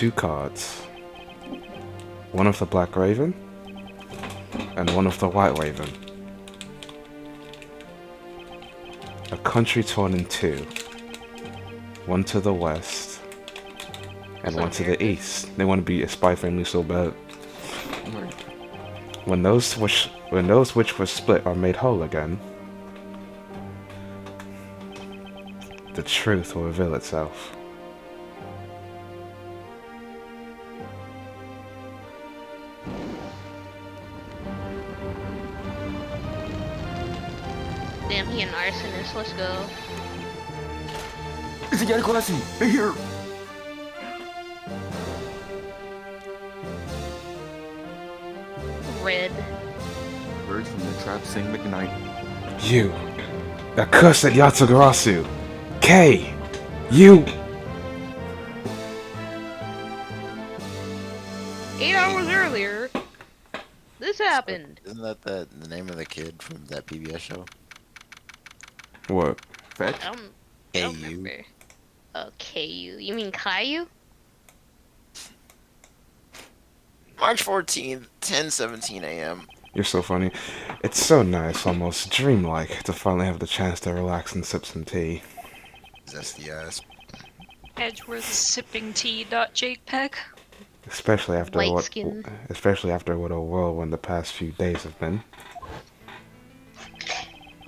two cards. One of the Black Raven, and one of the White Raven. A country torn in two. One to the west, and one to the east. They want to be a spy family so bad. When those which were split are made whole again, the truth will reveal itself. Damn, he an arsonist. Let's go. It's a Yeti classy! Right here! Red. Birds from the trap sing McKnight. You, accursed Yatagarasu! K! You! 8 hours earlier, this happened. Isn't that the name of the kid from that PBS show? What? Fetch? I don't KU. remember. Oh, KU. You mean Caillou? March 14th, 10:17 a.m. You're so funny. It's so nice, almost dreamlike, to finally have the chance to relax and sip some tea. Zesty ass. Edgeworth sipping tea.jpg. Especially after White what skin. a whirlwind the past few days have been.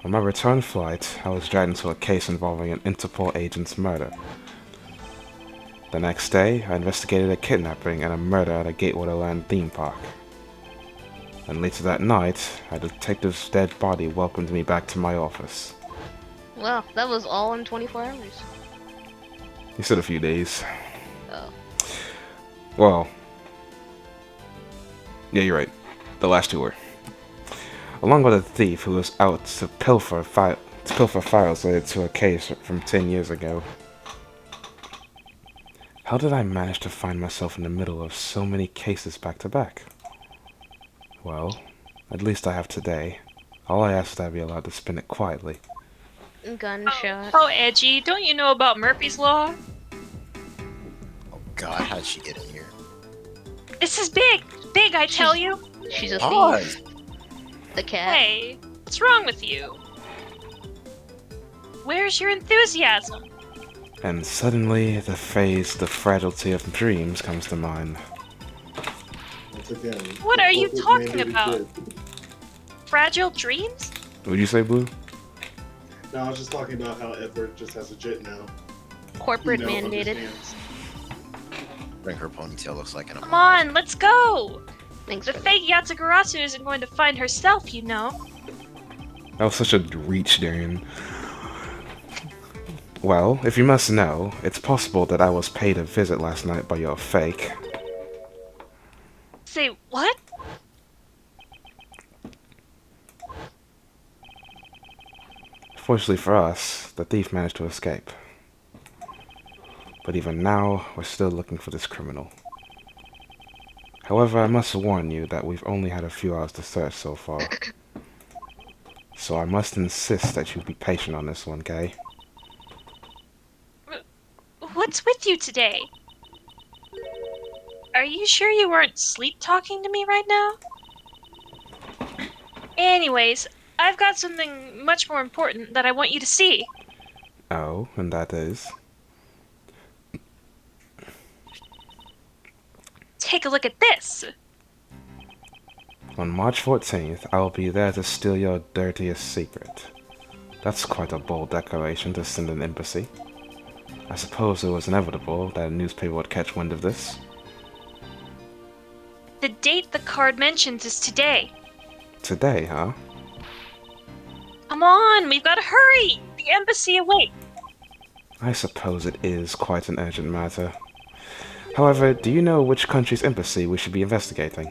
On my return flight, I was dragged into a case involving an Interpol agent's murder. The next day, I investigated a kidnapping and a murder at a Gatewaterland theme park. And later that night, a detective's dead body welcomed me back to my office. Well, that was all in 24 hours. You said a few days. Oh. Well, yeah, you're right. The last two were. Along with a thief who was out to pilfer files related to a case from 10 years ago. How did I manage to find myself in the middle of so many cases back to back? Well, at least I have today. All I ask is that I be allowed to spin it quietly. Gunshot. Oh, Edgy, don't you know about Murphy's Law? Oh god, how'd she get in here? This is big! Big, I tell you! She's a Pause. thief. The cat. Hey, what's wrong with you? Where's your enthusiasm? And suddenly, the phrase, the fragility of dreams comes to mind. Once again, What are you corporate talking mandated about? kid. Fragile dreams? Would you say, Blue? No, I was just talking about how Edward just has a jet now. Corporate No, mandated. understands. I think her ponytail looks like an Come on, let's go! Thanks The for that. fake Yatsugarasu isn't going to find herself, you know. That was such a reach, Darian. Well, if you must know, it's possible that I was paid a visit last night by your fake. Say what? Fortunately for us, the thief managed to escape. But even now, we're still looking for this criminal. However, I must warn you that we've only had a few hours to search so far. So I must insist that you be patient on this one, Kay? What's with you today? Are you sure you weren't sleep talking to me right now? Anyways, I've got something much more important that I want you to see. Oh, and that is? Take a look at this. On March 14th, I will be there to steal your dirtiest secret. That's quite a bold declaration to send an embassy. I suppose it was inevitable that a newspaper would catch wind of this. The date the card mentions is today. Today, huh? Come on, we've got to hurry! The embassy awaits. I suppose it is quite an urgent matter. However, do you know which country's embassy we should be investigating?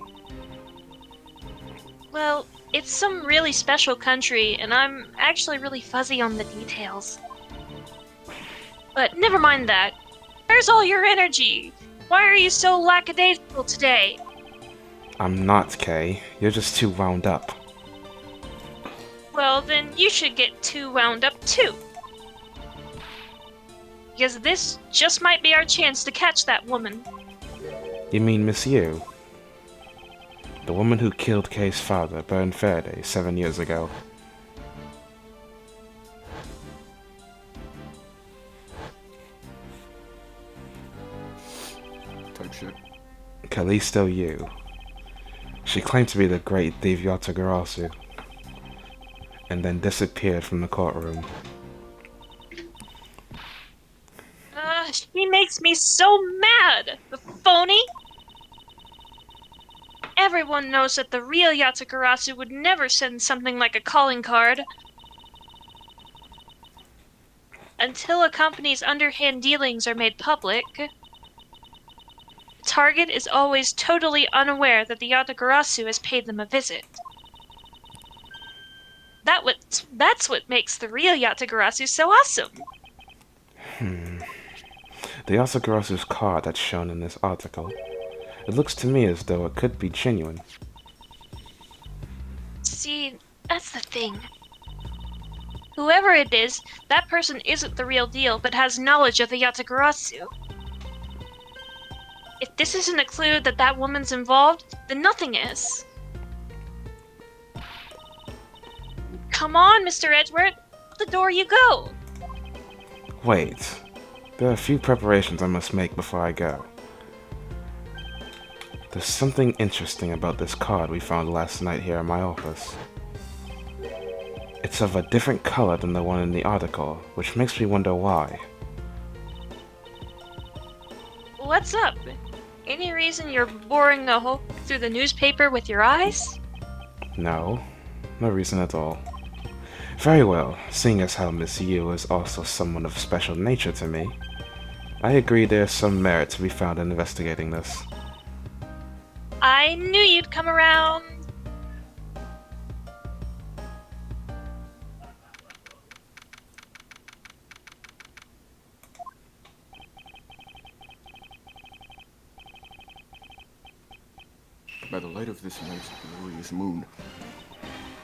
Well, it's some really special country, and I'm actually really fuzzy on the details. But never mind that. Where's all your energy? Why are you so lackadaisical today? I'm not, Kay. You're just too wound up. Well, then you should get too wound up too. Because this just might be our chance to catch that woman. You mean Miss Yu? The woman who killed Kay's father, Baron Faraday, 7 years ago. Type shit. Callisto Yu. She claimed to be the great thief Yatagarasu, and then disappeared from the courtroom. She makes me so mad! The phony! Everyone knows that the real Yatagarasu would never send something like a calling card. Until a company's underhand dealings are made public, Target is always totally unaware that the Yatagarasu has paid them a visit. That's what makes the real Yatagarasu so awesome. The Yatagarasu's card that's shown in this article. It looks to me as though it could be genuine. See, that's the thing. Whoever it is, that person isn't the real deal, but has knowledge of the Yatagarasu. If this isn't a clue that that woman's involved, then nothing is. Come on, Mr. Edgeworth. Out the door you go. Wait. There are a few preparations I must make before I go. There's something interesting about this card we found last night here in my office. It's of a different color than the one in the article, which makes me wonder why. What's up? Any reason you're boring the hole through the newspaper with your eyes? No reason at all. Very well, seeing as how Miss Yu is also someone of special nature to me, I agree there's some merit to be found in investigating this. I knew you'd come around. By the light of this night's glorious moon,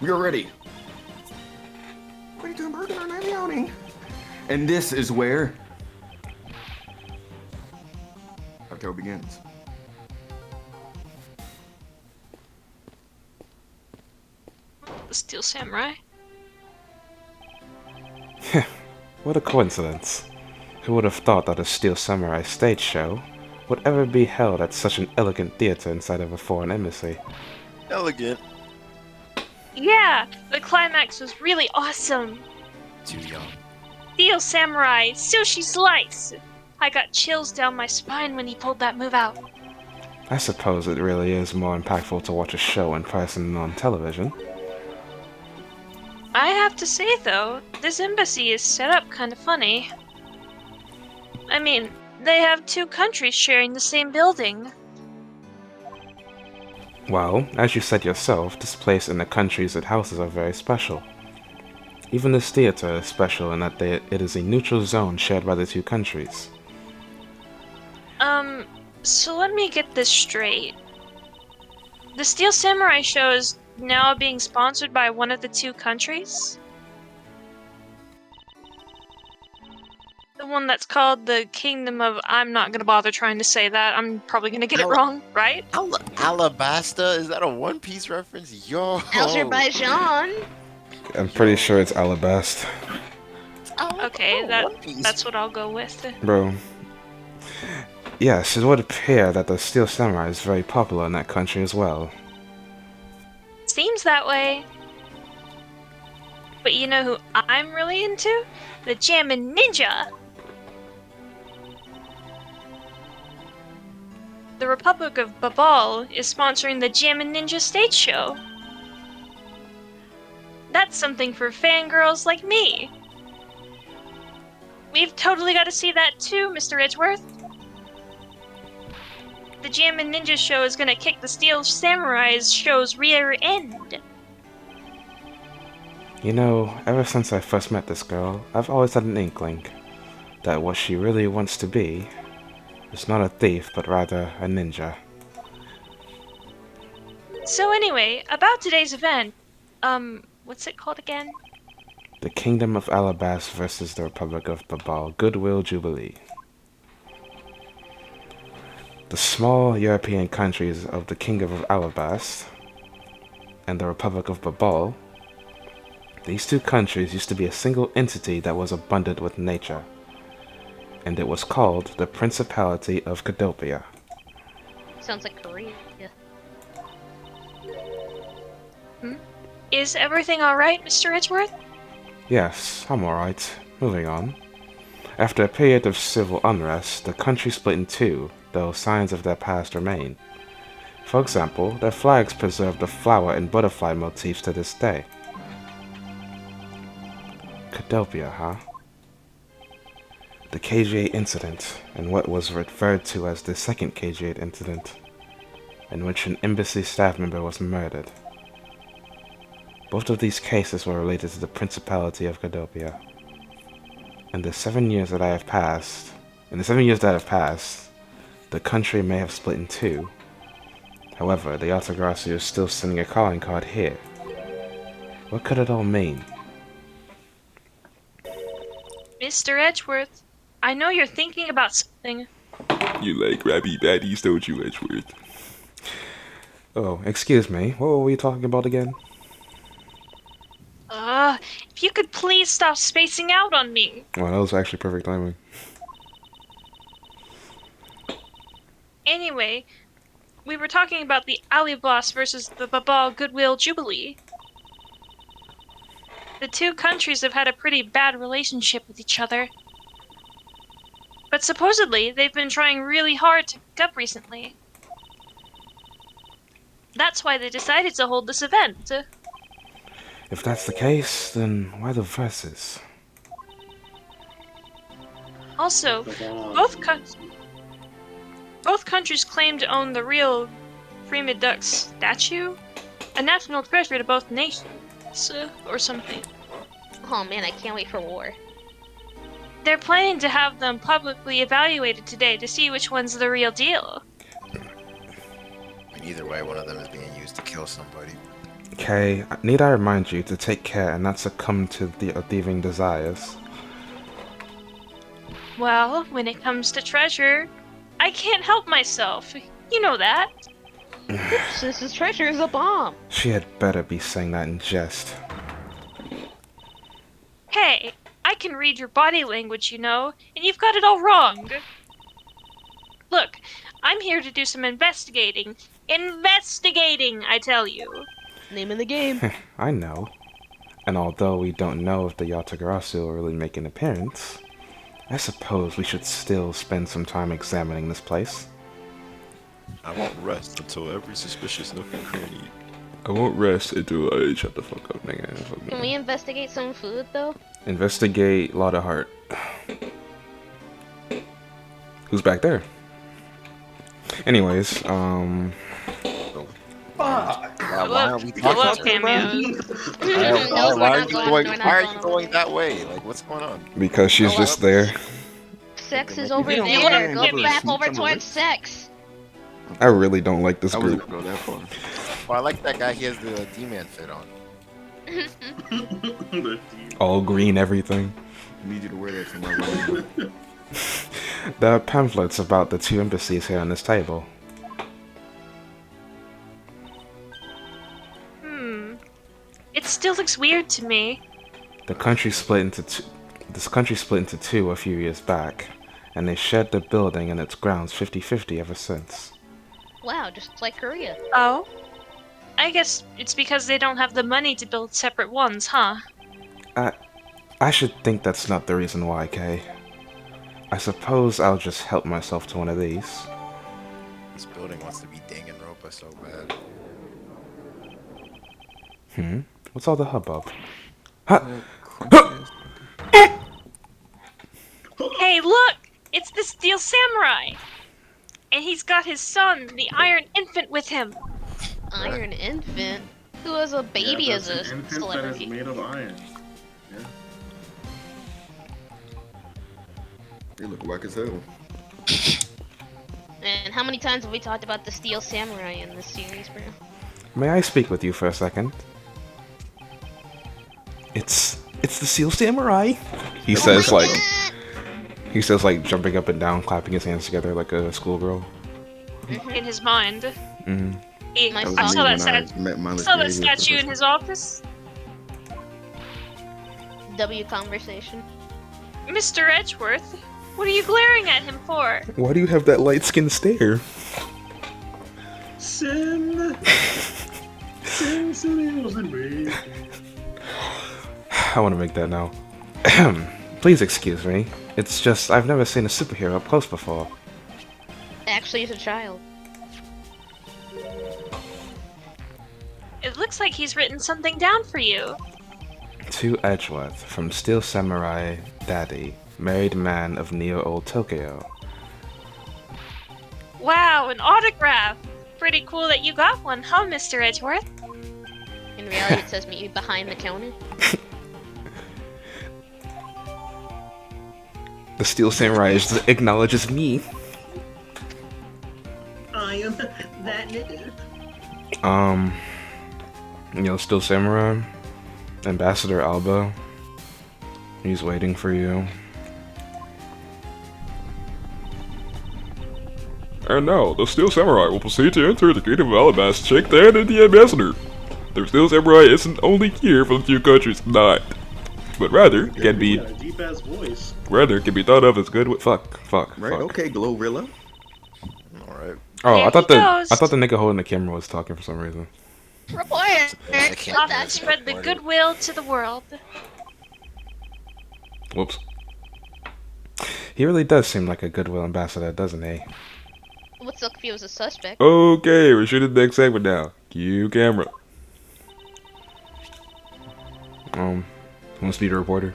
we are ready. Ready to embark on our nightly outing. And this is where our tale begins. The Steel Samurai? What a coincidence. Who would have thought that a Steel Samurai stage show would ever be held at such an elegant theater inside of a foreign embassy? Elegant. Yeah, the climax was really awesome. Too young. Steel Samurai, Sushi Slice! I got chills down my spine when he pulled that move out. I suppose it really is more impactful to watch a show in person than on television. I have to say though, this embassy is set up kind of funny. I mean, they have two countries sharing the same building. Well, as you said yourself, this place and the countries it houses are very special. Even this theater is special in that it is a neutral zone shared by the two countries. So let me get this straight. The Steel Samurai show is now being sponsored by one of the two countries? The one that's called the Kingdom of... I'm not gonna bother trying to say that. I'm probably gonna get it wrong, right? Alabasta? Is that a One Piece reference? Yo. Azerbaijan. I'm pretty sure it's Alabast. Okay, that's what I'll go with. Bro. Yes, it would appear that the Steel Samurai is very popular in that country as well. Seems that way. But you know who I'm really into? The Jammin' Ninja! The Republic of Babal is sponsoring the Jammin' Ninja stage show. That's something for fangirls like me. We've totally got to see that too, Mr. Edgeworth. The Jammin' Ninja show is gonna kick the Steel Samurai's show's rear end. You know, ever since I first met this girl, I've always had an inkling that what she really wants to be is not a thief, but rather a ninja. So anyway, about today's event, what's it called again? The Kingdom of Alabast versus the Republic of Babal Goodwill Jubilee. The small European countries of the Kingdom of Alabast and the Republic of Babal, these two countries used to be a single entity that was abundant with nature, and it was called the Principality of Cadopia. Sounds like Korea. Yeah. Is everything alright, Mr. Edgeworth? Yes, I'm alright. Moving on. After a period of civil unrest, the country split in two, though signs of their past remain. For example, their flags preserve the flower and butterfly motifs to this day. Cadopia, huh? The KG-8 incident, and what was referred to as the second KG-8 incident, in which an embassy staff member was murdered. Both of these cases were related to the Principality of Cadopia. In the 7 years that have passed, the country may have split in two. However, the Autograssi is still sending a calling card here. What could it all mean? Mr. Edgeworth, I know you're thinking about something. You like Rabby Baddies, don't you, Edgeworth? Oh, excuse me, what were we talking about again? If you could please stop spacing out on me. Well, that was actually perfect timing. Anyway, we were talking about the Alibos versus the Babal Goodwill Jubilee. The two countries have had a pretty bad relationship with each other. But supposedly, they've been trying really hard to pick up recently. That's why they decided to hold this event. If that's the case, then why the verses? Also, both countries claim to own the real Fremid Duck statue, a national treasure to both nations, or something. Oh man, I can't wait for war. They're planning to have them publicly evaluated today to see which one's the real deal. And either way, one of them is being used to kill somebody. Okay, need I remind you to take care and not succumb to the thieving desires? Well, when it comes to treasure, I can't help myself. You know that. This treasure is a bomb. She had better be saying that in jest. Hey, I can read your body language, you know, and you've got it all wrong. Look, I'm here to do some investigating. Investigating, I tell you. Name of the game. I know. And although we don't know if the Yatagarasu will really make an appearance, I suppose we should still spend some time examining this place. I won't rest until every suspicious nook and cranny. I won't rest until I shut the fuck up, nigga. Fuck Can me. we investigate some food though? Investigate Lot of Heart. Who's back there? Anyways, Why are we I love talking to her? cameos. No, Why are we're you not going? going- Why are you going that way? Like, what's going on? because she's just there. Sex is You over don't there. wanna Go get me back sneak over on the towards list? sex. I really don't like this I wasn't group. gonna go that far. Well, I like that guy. He has the D-man fit on. All green everything. I need you to wear that for my wedding. There are pamphlets about the two embassies here on this table. It still looks weird to me. The country split into two. This country split into two a few years back, and they shared the building and its grounds 50-50 ever since. Wow, just like Korea. Oh? I guess it's because they don't have the money to build separate ones, huh? I should think that's not the reason why, Kay. I suppose I'll just help myself to one of these. This building wants to be Danganronpa so bad. What's all the hubbub? Huh? Hey, look! It's the Steel Samurai! And he's got his son, the Iron Infant, with him. Iron Infant? Who has a baby Yeah, as that's a an infant that is celebrity? made of iron. Yeah. You look whack as hell. And how many times have we talked about the Steel Samurai in this series, bro? May I speak with you for a second? It's the Seal Samurai. He says like jumping up and down, clapping his hands together like a schoolgirl. in his mind. Mm. My That was I me saw when that, I met Mindless saw that Behavior for the statue first in time. his office. W conversation. Mr. Edgeworth, what are you glaring at him for? Why do you have that light-skinned stare? Sin. Sin equals in me. I want to make that now. Please excuse me. It's just I've never seen a superhero up close before. Actually, he's a child. It looks like he's written something down for you. To Edgeworth, from Steel Samurai Daddy, married man of Neo-Old Tokyo. Wow, an autograph! Pretty cool that you got one, huh, Mr. Edgeworth? In reality, it says meet you behind the counter. The Steel Samurai acknowledges me. I am that nigga. Steel Samurai, Ambassador Alba. He's waiting for you. And now, the Steel Samurai will proceed to enter the Gate of Alabas to shake the hand of the ambassador. The Steel Samurai isn't only here for the two countries tonight, but rather can be Got a deep ass voice. thought of as good with Fuck. Right? Okay, Glorilla. Alright. Oh, There I thought he the goes. nigga holding the camera was talking for some reason. Report! I can't Off that's to spread the recorded. goodwill to the world. Whoops. He really does seem like a goodwill ambassador, doesn't he? What's up if he was a suspect? Okay, we're shooting the next segment now. Cue camera. Wants to be the reporter?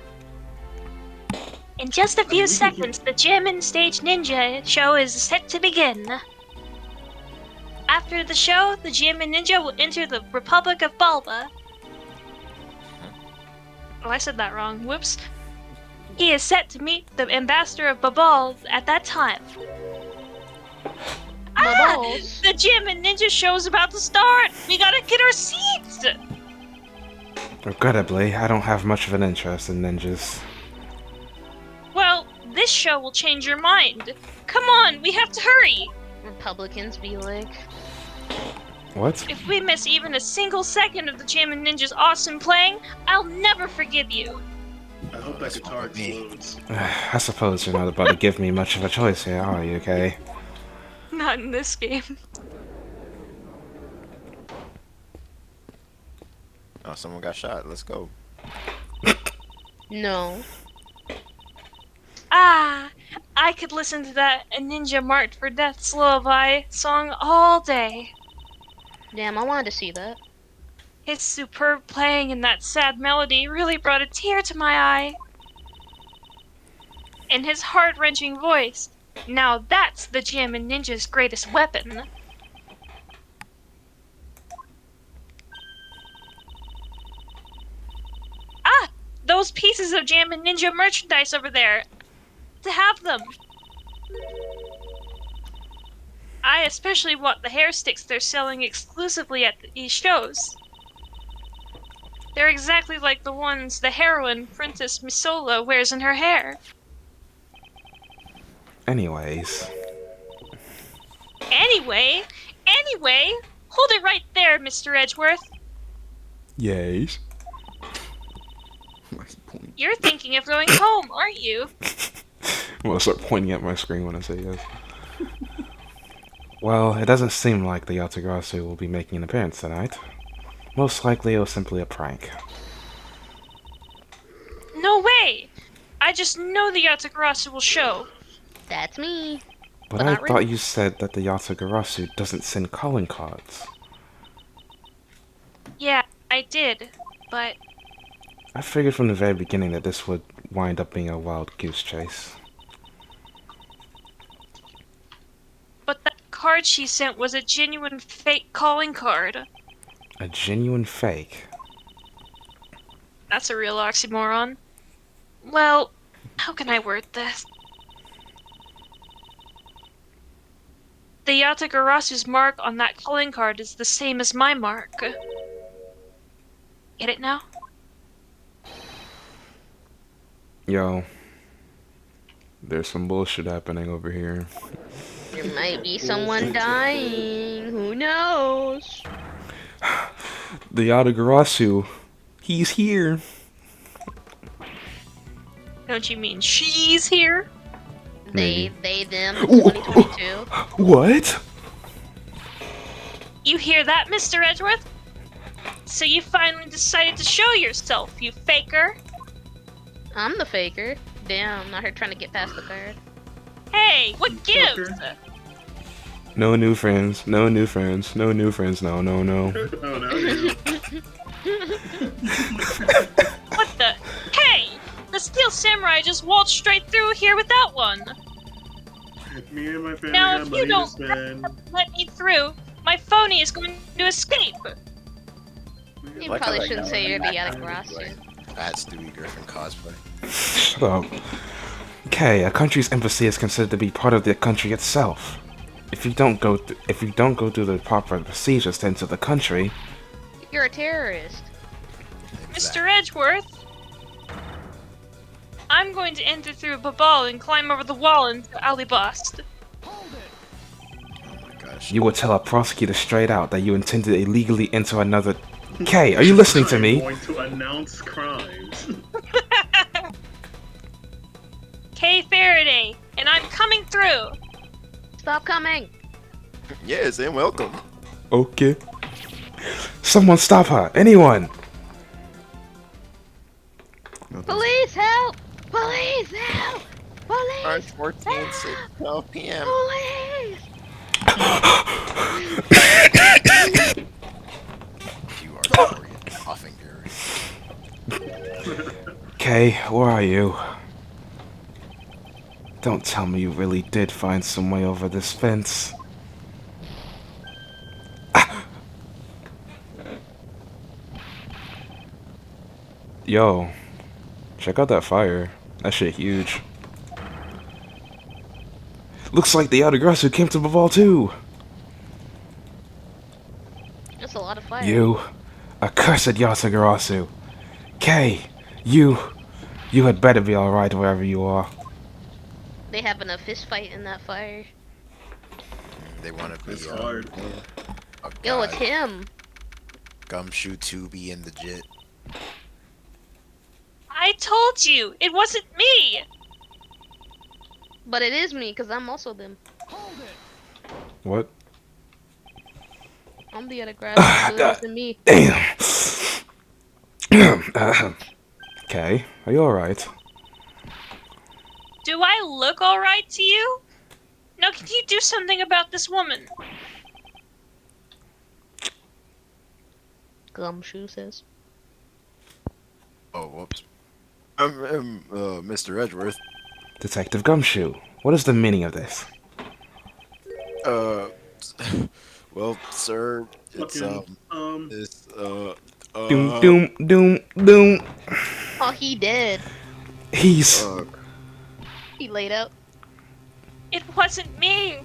In just a few seconds, the German Stage Ninja show is set to begin. After the show, the German Ninja will enter the Republic of Balba. Oh, I said that wrong. Whoops. He is set to meet the ambassador of Babal at that time. Balls. The German Ninja show is about to start! We gotta get our seats! Regrettably, I don't have much of an interest in ninjas. Well, this show will change your mind. Come on, we have to hurry! Republicans be like, What? If we miss even a single second of the German Ninja's awesome playing, I'll never forgive you. I hope that guitar explodes. I suppose you're not about to give me much of a choice here, are you, okay? Not in this game. Oh, someone got shot. Let's go. no. Ah, I could listen to that A Ninja Marked for Death's Lullaby song all day. Damn, I wanted to see that. His superb playing and that sad melody really brought a tear to my eye. And his heart-wrenching voice. Now that's the German Ninja's greatest weapon. Ah! Those pieces of German Ninja merchandise over there! To have them! I especially want the hair sticks they're selling exclusively at these shows. They're exactly like the ones the heroine, Princess Misola, wears in her hair. Anyways. Anyway, hold it right there, Mr. Edgeworth. Yes. Why's he pointing? You're thinking of going home, aren't you? I'm gonna start pointing at my screen when I say yes. Well, it doesn't seem like the Yatagarasu will be making an appearance tonight. Most likely it was simply a prank. No way! I just know the Yatagarasu will show. That's me. But But I not thought really. you said that the Yatagarasu doesn't send calling cards. Yeah, I did, but I figured from the very beginning that this would wind up being a wild goose chase. that card she sent was a genuine fake calling card. A genuine fake. That's a real oxymoron. Well, how can I word this? The Yatagarasu's mark on that calling card is the same as my mark. Get it now? Yo. There's some bullshit happening over here. There might be someone dying. Who knows? The Yatagarasu. He's here. Don't you mean she's here? They, Maybe. them, Ooh. 2022. What? You hear that, Mr. Edgeworth? So you finally decided to show yourself, you faker. I'm the faker. Damn, not her trying to get past the guard. Hey, what gives? No new friends. No new friends. No new friends. No, no, no. Oh, no, no. What the? Hey! The Steel Samurai just waltzed straight through here without one. Me and my family Now, got if money you to don't spend. let me through, my phony is going to escape. You Like probably how shouldn't that say you're the guy- Yatagarasu. Fat Stewie Griffin cosplay. Shut up. Okay, a country's embassy is considered to be part of the country itself. If you don't go through the proper procedures to enter the country, You're a terrorist. Mr. Edgeworth, I'm going to enter through Babal and climb over the wall into Alibast. Oh my gosh. you will tell a prosecutor straight out that you intend to illegally enter another. Okay, are you listening to I'm me? going to announce crimes. Kay Faraday, and I'm coming through. Stop coming. Yes, and welcome. Okay. Someone stop her! Anyone! Police, help! Police, help! Police! March 14th, 6, 12 p.m. Police! You are Dorian Hoffinger. Okay, where are you? Don't tell me you really did find some way over this fence. Yo, check out that fire. That shit huge. Looks like the Yatagarasu came to Baval too. That's a lot of fire. You, accursed Yatagarasu. Kay, you had better be alright wherever you are. They having a fist fight in that fire. They want to be It's hard. a Yo, guy. it's him. Gumshoe 2B in the jit. I told you, it wasn't me. But it is me, because I'm also them. What? I'm the other grass, so it wasn't me. Damn. Okay, are you alright? Do I look alright to you? Now can you do something about this woman? Gumshoe says. Oh, whoops. Mr. Edgeworth. Detective Gumshoe, what is the meaning of this? Well, sir, it's, Fucking, it's, Doom, doom, doom, doom. Oh, he did. He's... He laid out. It wasn't me.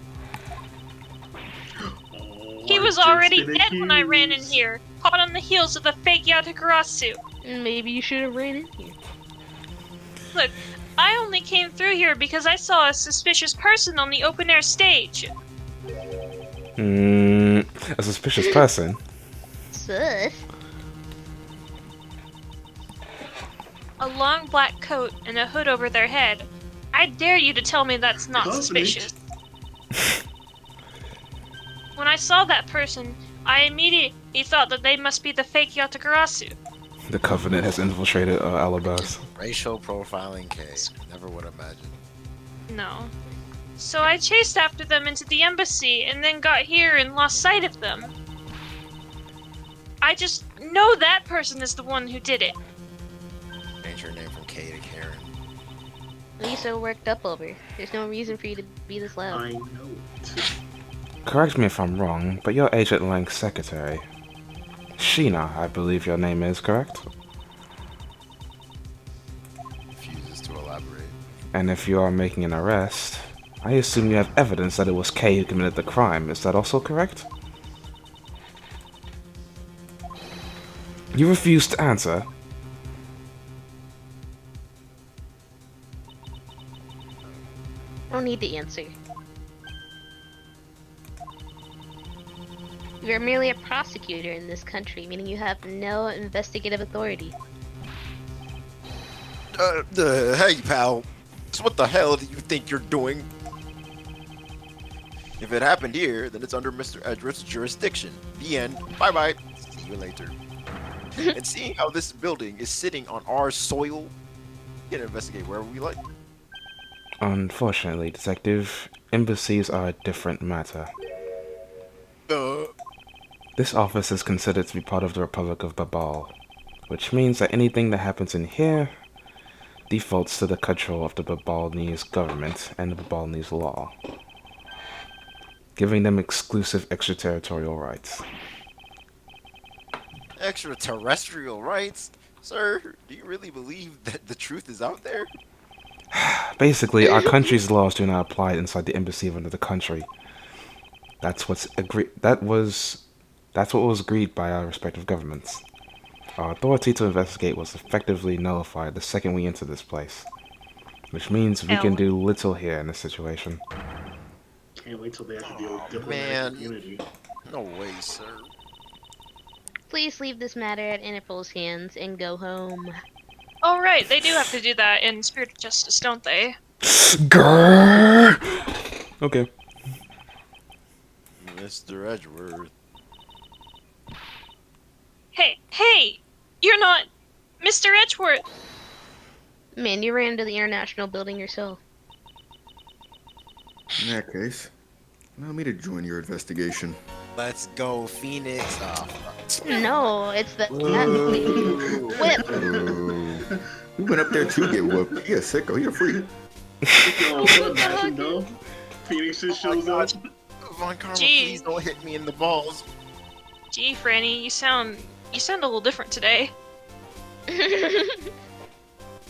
oh, He was I've already been dead when I ran in accused. here, caught on the heels of the fake Yatagarasu. Maybe you should have ran in here. Look, I only came through here because I saw a suspicious person on the open air stage. a suspicious person. Sus. A long black coat and a hood over their head. I dare you to tell me that's not Cosmic. suspicious. When I saw that person, I immediately thought that they must be the fake Yatagarasu. The Covenant has infiltrated Alabas. Racial profiling case. Never would imagine. No. So I chased after them into the embassy and then got here and lost sight of them. I just know that person is the one who did it. Change your name from Kay to Karen. What are you so worked up over? There's no reason for you to be this loud. I know it. Correct me if I'm wrong, but you're Agent Lang's secretary. Sheena, I believe your name is, correct? Refuses to elaborate. And if you are making an arrest, I assume you have evidence that it was Kay who committed the crime. Is that also correct? You refuse to answer. I don't need the answer. You're merely a prosecutor in this country, meaning you have no investigative authority. Hey, pal. So what the hell do you think you're doing? If it happened here, then it's under Mr. Edgeworth's jurisdiction. The end. Bye-bye. See you later. And seeing how this building is sitting on our soil, we can investigate wherever we like. Unfortunately, Detective, embassies are a different matter. This office is considered to be part of the Republic of Babal, which means that anything that happens in here defaults to the control of the Babalese government and the Babalese law, giving them exclusive extraterritorial rights. Extraterrestrial rights? Sir, do you really believe that the truth is out there? Basically, our country's laws do not apply inside the embassy of another country. That's what was agreed by our respective governments. Our authority to investigate was effectively nullified the second we entered this place, which means we can do little here in this situation. Can't wait till they have to deal with diplomatic Man. immunity. No way, sir. Please leave this matter at Interpol's hands and go home. Oh, right, they do have to do that in Spirit of Justice, don't they? Grrr! Okay. Mr. Edgeworth. Hey! You're not Mr. Edgeworth! Man, you ran into the International Building yourself. In that case, allow me to join your investigation. Let's go, Phoenix. Oh, No, it's the Whoa. whip. Oh. We went up there to get whooped. You're a sicko. You're free. Yo, what imagine though? Phoenix just shows up. Von Karma, Gee. please don't hit me in the balls. Gee, Franny, you sound a little different today.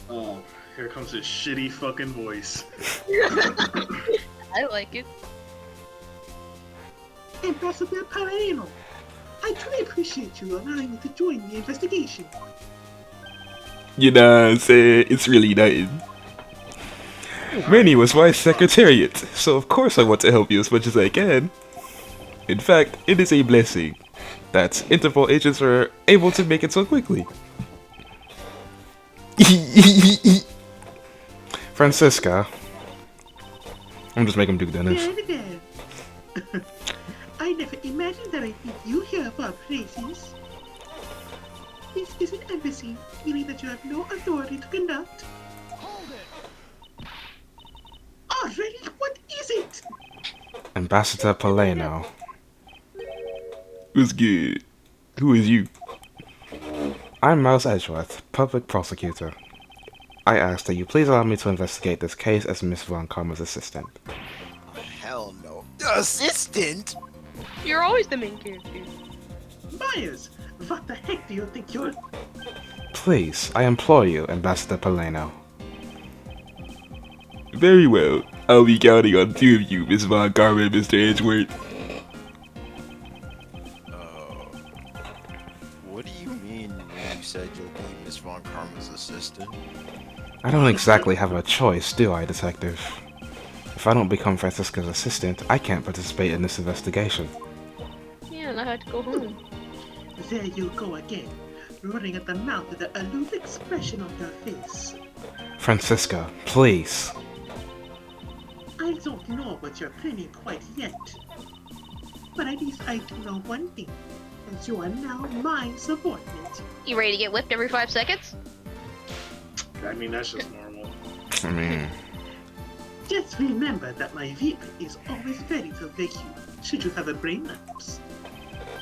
Oh, here comes his shitty fucking voice. I like it. Ambassador Parano, I truly appreciate you allowing me to join the investigation. You know what I'm saying? It's really nothing. Manny was my secretariat, so of course I want to help you as much as I can. In fact, it is a blessing that Interpol agents are able to make it so quickly. Francisca. I'm just making him do Dennis. There. I never imagined that I'd meet you here of all places. This is an embassy, meaning that you have no authority to conduct. Already? What is it? Ambassador Paleno. What's good? Who is you? I'm Miles Edgeworth, public prosecutor. I ask that you please allow me to investigate this case as Miss Von Karma's assistant. Hell no. Assistant? You're always the main character. Myers, what the heck do you think you're... Please, I implore you, Ambassador Paleno. Very well. I'll be counting on two of you, Miss Von Karma and Mr. Edgeworth. What do you mean when you said you'll be Miss Von Karma's assistant? I don't exactly have a choice, do I, Detective? If I don't become Francisca's assistant, I can't participate in this investigation. Yeah, and I had to go home. There you go again, running at the mouth with an aloof expression on your face. Francisca, please. I don't know what you're planning quite yet. But at least I do know one thing, that you are now my subordinate. You ready to get whipped every 5 seconds? I mean, that's just normal. I mean, Just remember that my vehicle is always ready to wake you, should you have a brain lapse.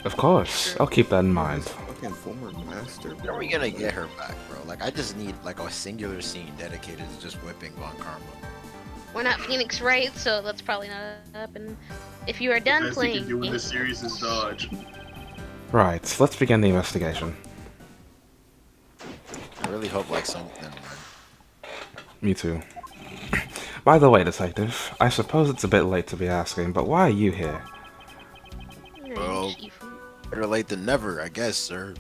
of course, I'll keep that in mind. Fucking former master. When are we gonna get her back, bro? Like, I just need, like, a singular scene dedicated to just whipping Von Karma. We're not Phoenix Wright, so that's probably not happening. If you are done Best he can playing, do in this series is dodge. Right, let's begin the investigation. I really hope, like, something. Me too. By the way, Detective, I suppose it's a bit late to be asking, but why are you here? Well, better late than never, I guess, sir.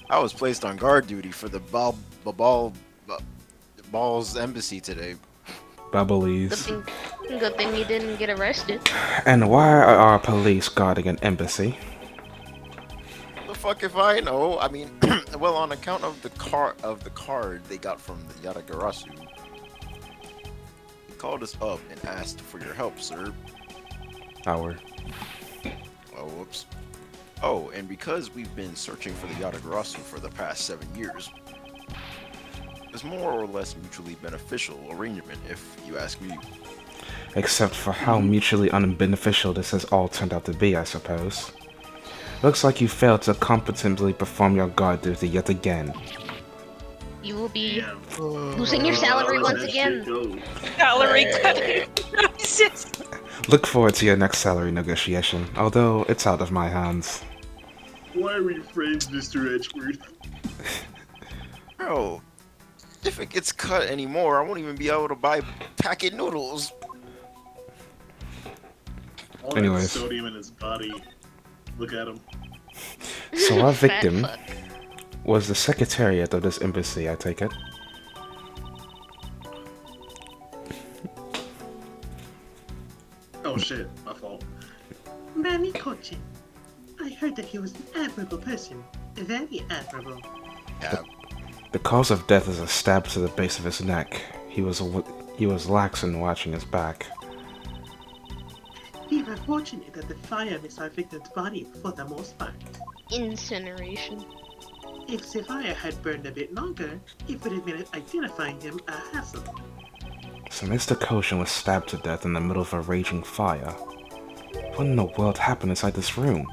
I was placed on guard duty for the Ball's embassy today. Babalese. Good thing you didn't get arrested. And why are our police guarding an embassy? The fuck if I know? I mean, well, on account of the card they got from the Yatagarasu, he called us up and asked for your help, sir. Our. Oh, whoops. Oh, and because we've been searching for the Yatagarasu for the past 7 years, it's more or less mutually beneficial arrangement, if you ask me. Except for how mutually unbeneficial this has all turned out to be, I suppose. Looks like you failed to competently perform your guard duty yet again. You will be Yeah. losing your salary once again. Salary cutting. Look forward to your next salary negotiation, although it's out of my hands. Why are we friends, Mr. Edgeworth? Bro, if it gets cut anymore, I won't even be able to buy packet noodles. All that Anyways. sodium in his body. Look at him. So our Fat victim fuck. was the secretariat of this embassy, I take it. Oh shit, my fault. Manny Kochin. I heard that he was an admirable person. Very admirable. Yeah, The cause of death is a stab to the base of his neck. He was lax in watching his back. We were fortunate that the fire missed our victim's body for the most part. Incineration. If the fire had burned a bit longer, it would have made identifying him a hassle. So Mr. Koshin was stabbed to death in the middle of a raging fire. What in the world happened inside this room?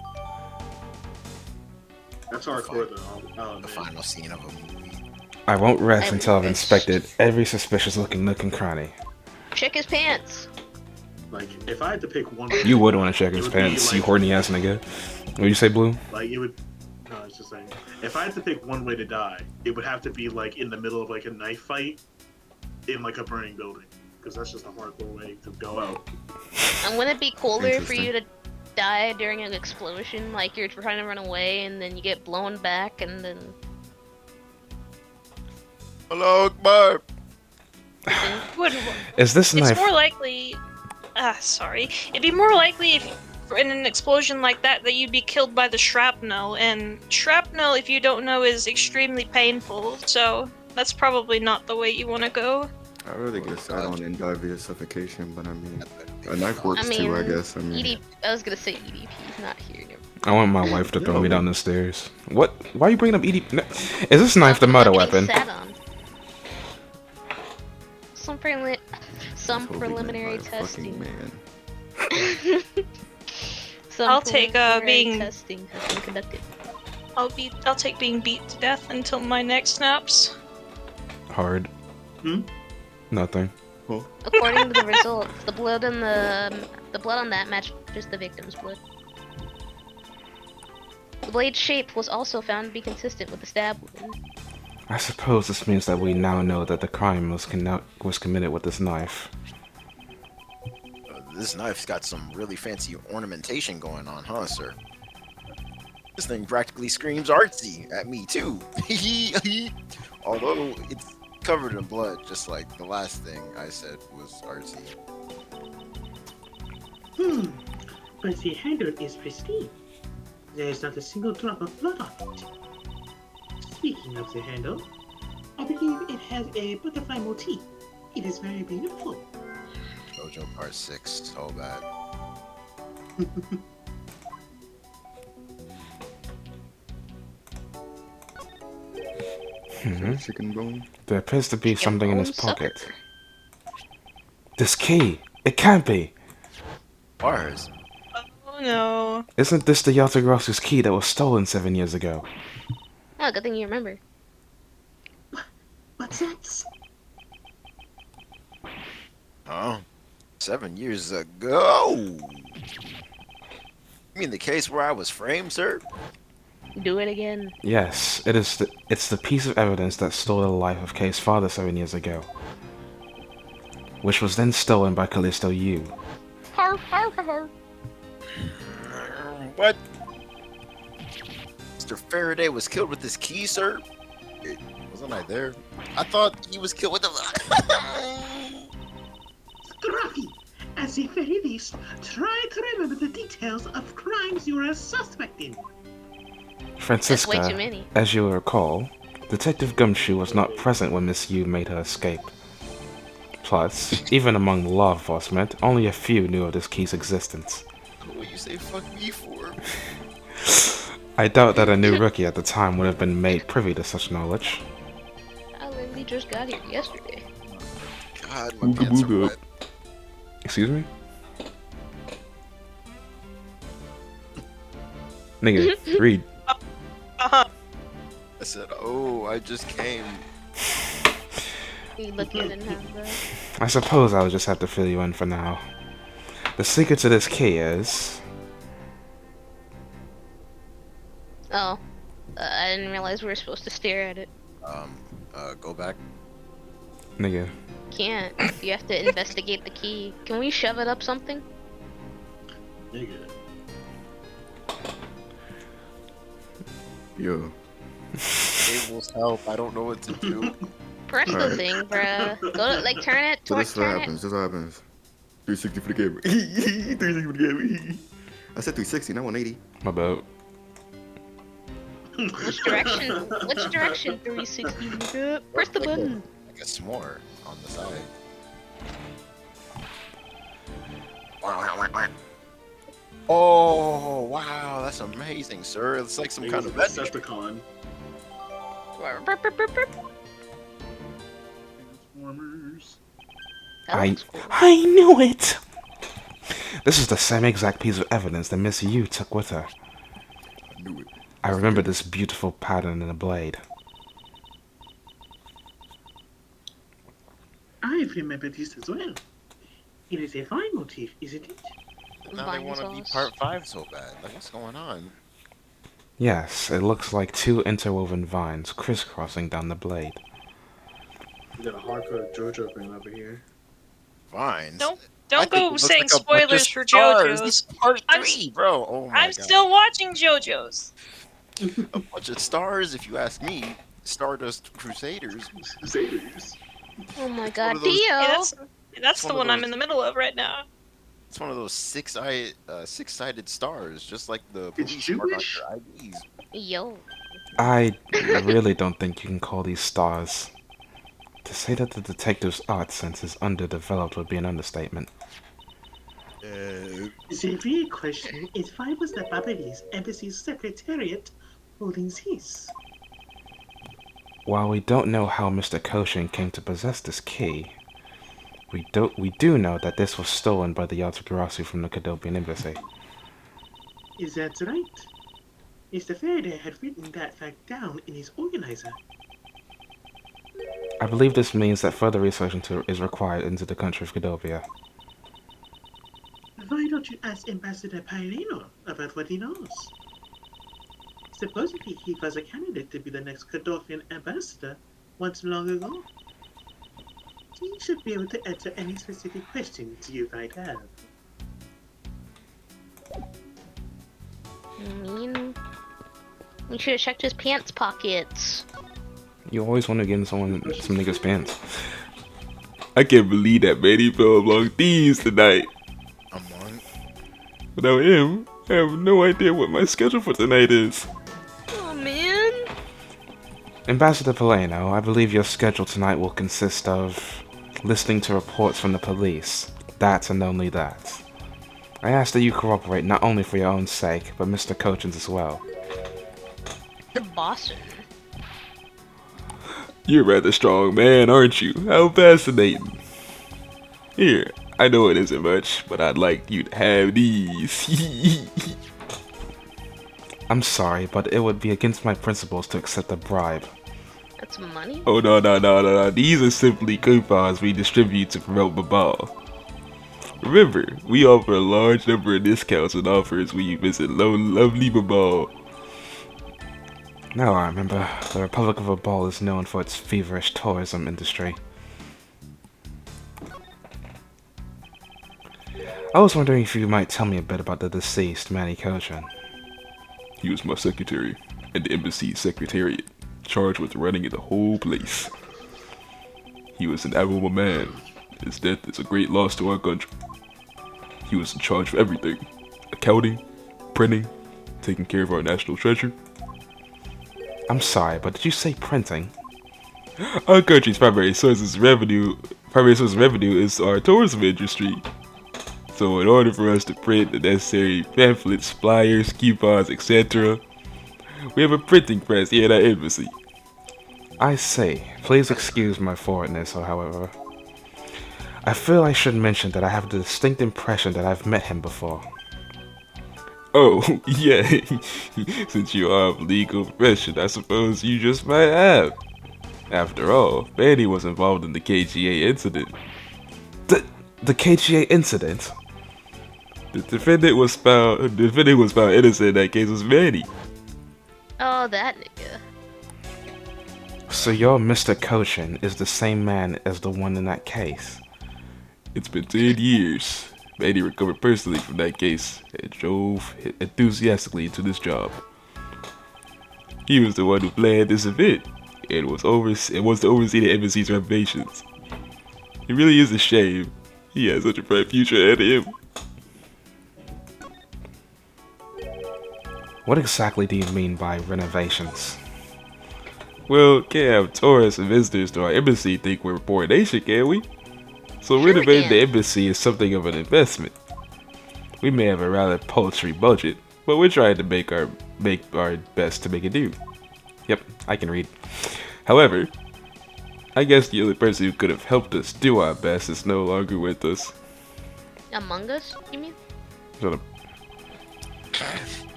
That's hardcore though. Oh, the man. final scene of a movie. I won't rest I until I've wish. inspected every suspicious looking nook and cranny. Check his pants. Like, if I had to pick one, You would want to check It his would be pants, you like- horny ass nigga. What you say, Blue? like it would. No, I was just saying. If I had to pick one way to die, it would have to be like in the middle of like a knife fight in like a burning building, because that's just a hardcore way to go out. And wouldn't it be cooler for Interesting. you to die during an explosion? Like you're trying to run away and then you get blown back and then. Hello, Akbar. Wouldn't. Is this It's knife? more likely. Sorry. It'd be more likely if in an explosion like that you'd be killed by the shrapnel, and shrapnel, if you don't know, is extremely painful. So that's probably not the way you want to go. I really guess I don't end die via suffocation, but I mean, a knife works I mean, too, I guess. I mean, I was gonna say EDP's not here. I want my wife to throw me down the stairs. What? Why are you bringing up ED? No. Is this knife the murder weapon? Sat on. Some I was hoping preliminary that by a fucking testing. man. Some I'll take, preliminary being- testing has been conducted. I'll take being beat to death until my neck snaps. Hard. Hmm? Nothing. According to the results, the blood on the blood on that matched just the victim's blood. The blade's shape was also found to be consistent with the stab wound. I suppose this means that we now know that the crime was committed with this knife. This knife's got some really fancy ornamentation going on, huh, sir? This thing practically screams artsy at me, too. Although it's covered in blood, just like the last thing I said was artsy. But the handle is pristine. There's not a single drop of blood on it. Speaking of the handle, I believe it has a butterfly motif. It is very beautiful. JoJo Part 6, so bad. Chicken bone. There appears to be something in his bone sucker. pocket. This key! It can't be! Bars? Oh no. Isn't this the Yatagrasu's key that was stolen 7 years ago? Oh, good thing you remember. What's that? Huh? 7 years ago? You mean the case where I was framed, sir? Do it again. Yes, it's the piece of evidence that stole the life of Kay's father 7 years ago. Which was then stolen by Callisto Yu. Har har har. What? Mr. Faraday was killed with this key, sir? Wasn't I there? I thought he was killed with the... Scruffy! At the very least, try to remember the details of crimes you are a suspect in. That's way too Francisca, many. as you will recall, Detective Gumshoe was not present when Miss Yu made her escape. Plus, even among the law enforcement, only a few knew of this key's existence. What you say fuck me for? I doubt that a new rookie at the time would have been made privy to such knowledge. I literally just got here yesterday. God, my Ooga pants are booga. wet. Excuse me? Nigga, read. Uh-huh. I said, oh, I just came. You look at it now, bro. I suppose I'll just have to fill you in for now. The secret to this key is... Oh. I didn't realize we were supposed to stare at it. Go back. Nigga. Can't. You have to investigate the key. Can we shove it up something? Nigga. Yo. Tablez, help. I don't know what to do. Press the Alright. thing, bruh. Go to, like, turn it So towards this is what turn it. happens. This is what happens. 360 for the camera. 360 for the camera. I said 360, not 180. My bad. Which direction? Which direction? 360. Press the button. Like a s'more on the side. Oh, wow, that's amazing, sir. It's like some kind of vending. Decepticon. Burp, burp, burp, burp. Transformers. That looks cool. I knew it! This is the same exact piece of evidence that Miss Yu took with her. I knew it. I remember this beautiful pattern in the blade. I remember this as well. It is a fine motif, isn't it? Now they Vine want to be sauce. part 5 so bad. Like, what's going on? Yes, it looks like two interwoven vines crisscrossing down the blade. We got a hardcore JoJo fan over here. Vines. Don't I think it go looks saying like a bunch of spoilers for stars. This JoJo's. is part I'm 3, bro. Oh my I'm god. still watching JoJo's. A bunch of stars, if you ask me. Stardust Crusaders. Crusaders. Oh my god, of those- Dio! Yeah, that's one the of one I'm those- in the middle of right now. It's one of those six-sided stars, just like the It's police mark on Jewish? your IDs. Yo. I really don't think you can call these stars. To say that the detective's art sense is underdeveloped would be an understatement. The real question is why was the Babylese embassy's secretariat holding this? While we don't know how Mr. Koshin came to possess this key, we do know that this was stolen by the Yatagarasu from the Kadobian embassy. Is that right? Mr. Faraday had written that fact down in his organizer. I believe this means that further research is required into the country of Kadobia. Why don't you ask Ambassador Pairino about what he knows? Supposedly he was a candidate to be the next Kadofian ambassador once long ago. He should be able to answer any specific questions you might have. I mean, we should have checked his pants pockets. You always want to get in some nigga's pants. I can't believe that man, he fell among thieves tonight. Among Without him, I have no idea what my schedule for tonight is. Oh man. Ambassador Polano, I believe your schedule tonight will consist of listening to reports from the police. That and only that. I ask that you cooperate not only for your own sake, but Mr. Cochin's as well. The Boston. You're a rather strong man, aren't you? How fascinating. Here, I know it isn't much, but I'd like you to have these. I'm sorry, but it would be against my principles to accept a bribe. That's money? Oh, no. These are simply coupons we distribute to promote Babal. Remember, we offer a large number of discounts and offers when you visit lovely Babal. Now I remember, the Republic of Abal is known for its feverish tourism industry. I was wondering if you might tell me a bit about the deceased Manny Kochin. He was my secretary, and the embassy's secretariat, charged with running the whole place. He was an admirable man. His death is a great loss to our country. He was in charge of everything. Accounting, printing, taking care of our national treasure. I'm sorry, but did you say printing? Our country's primary source of revenue is our tourism industry. So in order for us to print the necessary pamphlets, flyers, coupons, etc., we have a printing press here at our embassy. I see. Please excuse my forwardness, however. I feel I should mention that I have the distinct impression that I've met him before. Oh, yeah. Since you are of legal profession, I suppose you just might have. After all, Manny was involved in the KGA incident. The KGA incident? The defendant was found innocent in that case was Manny. Oh, that nigga. So your Mr. Koshin is the same man as the one in that case? It's been 10 years. Manny recovered personally from that case and drove enthusiastically to this job. He was the one who planned this event and was to oversee the embassy's renovations. It really is a shame. He has such a bright future ahead of him. What exactly do you mean by renovations? Well, can't have tourists and visitors to our embassy think we're a poor nation, can we? So Sure renovating the can. embassy is something of an investment. We may have a rather paltry budget, but we're trying to make our best to make it do. Yep, I can read. However, I guess the only person who could have helped us do our best is no longer with us. Among Us, you mean? Shut up.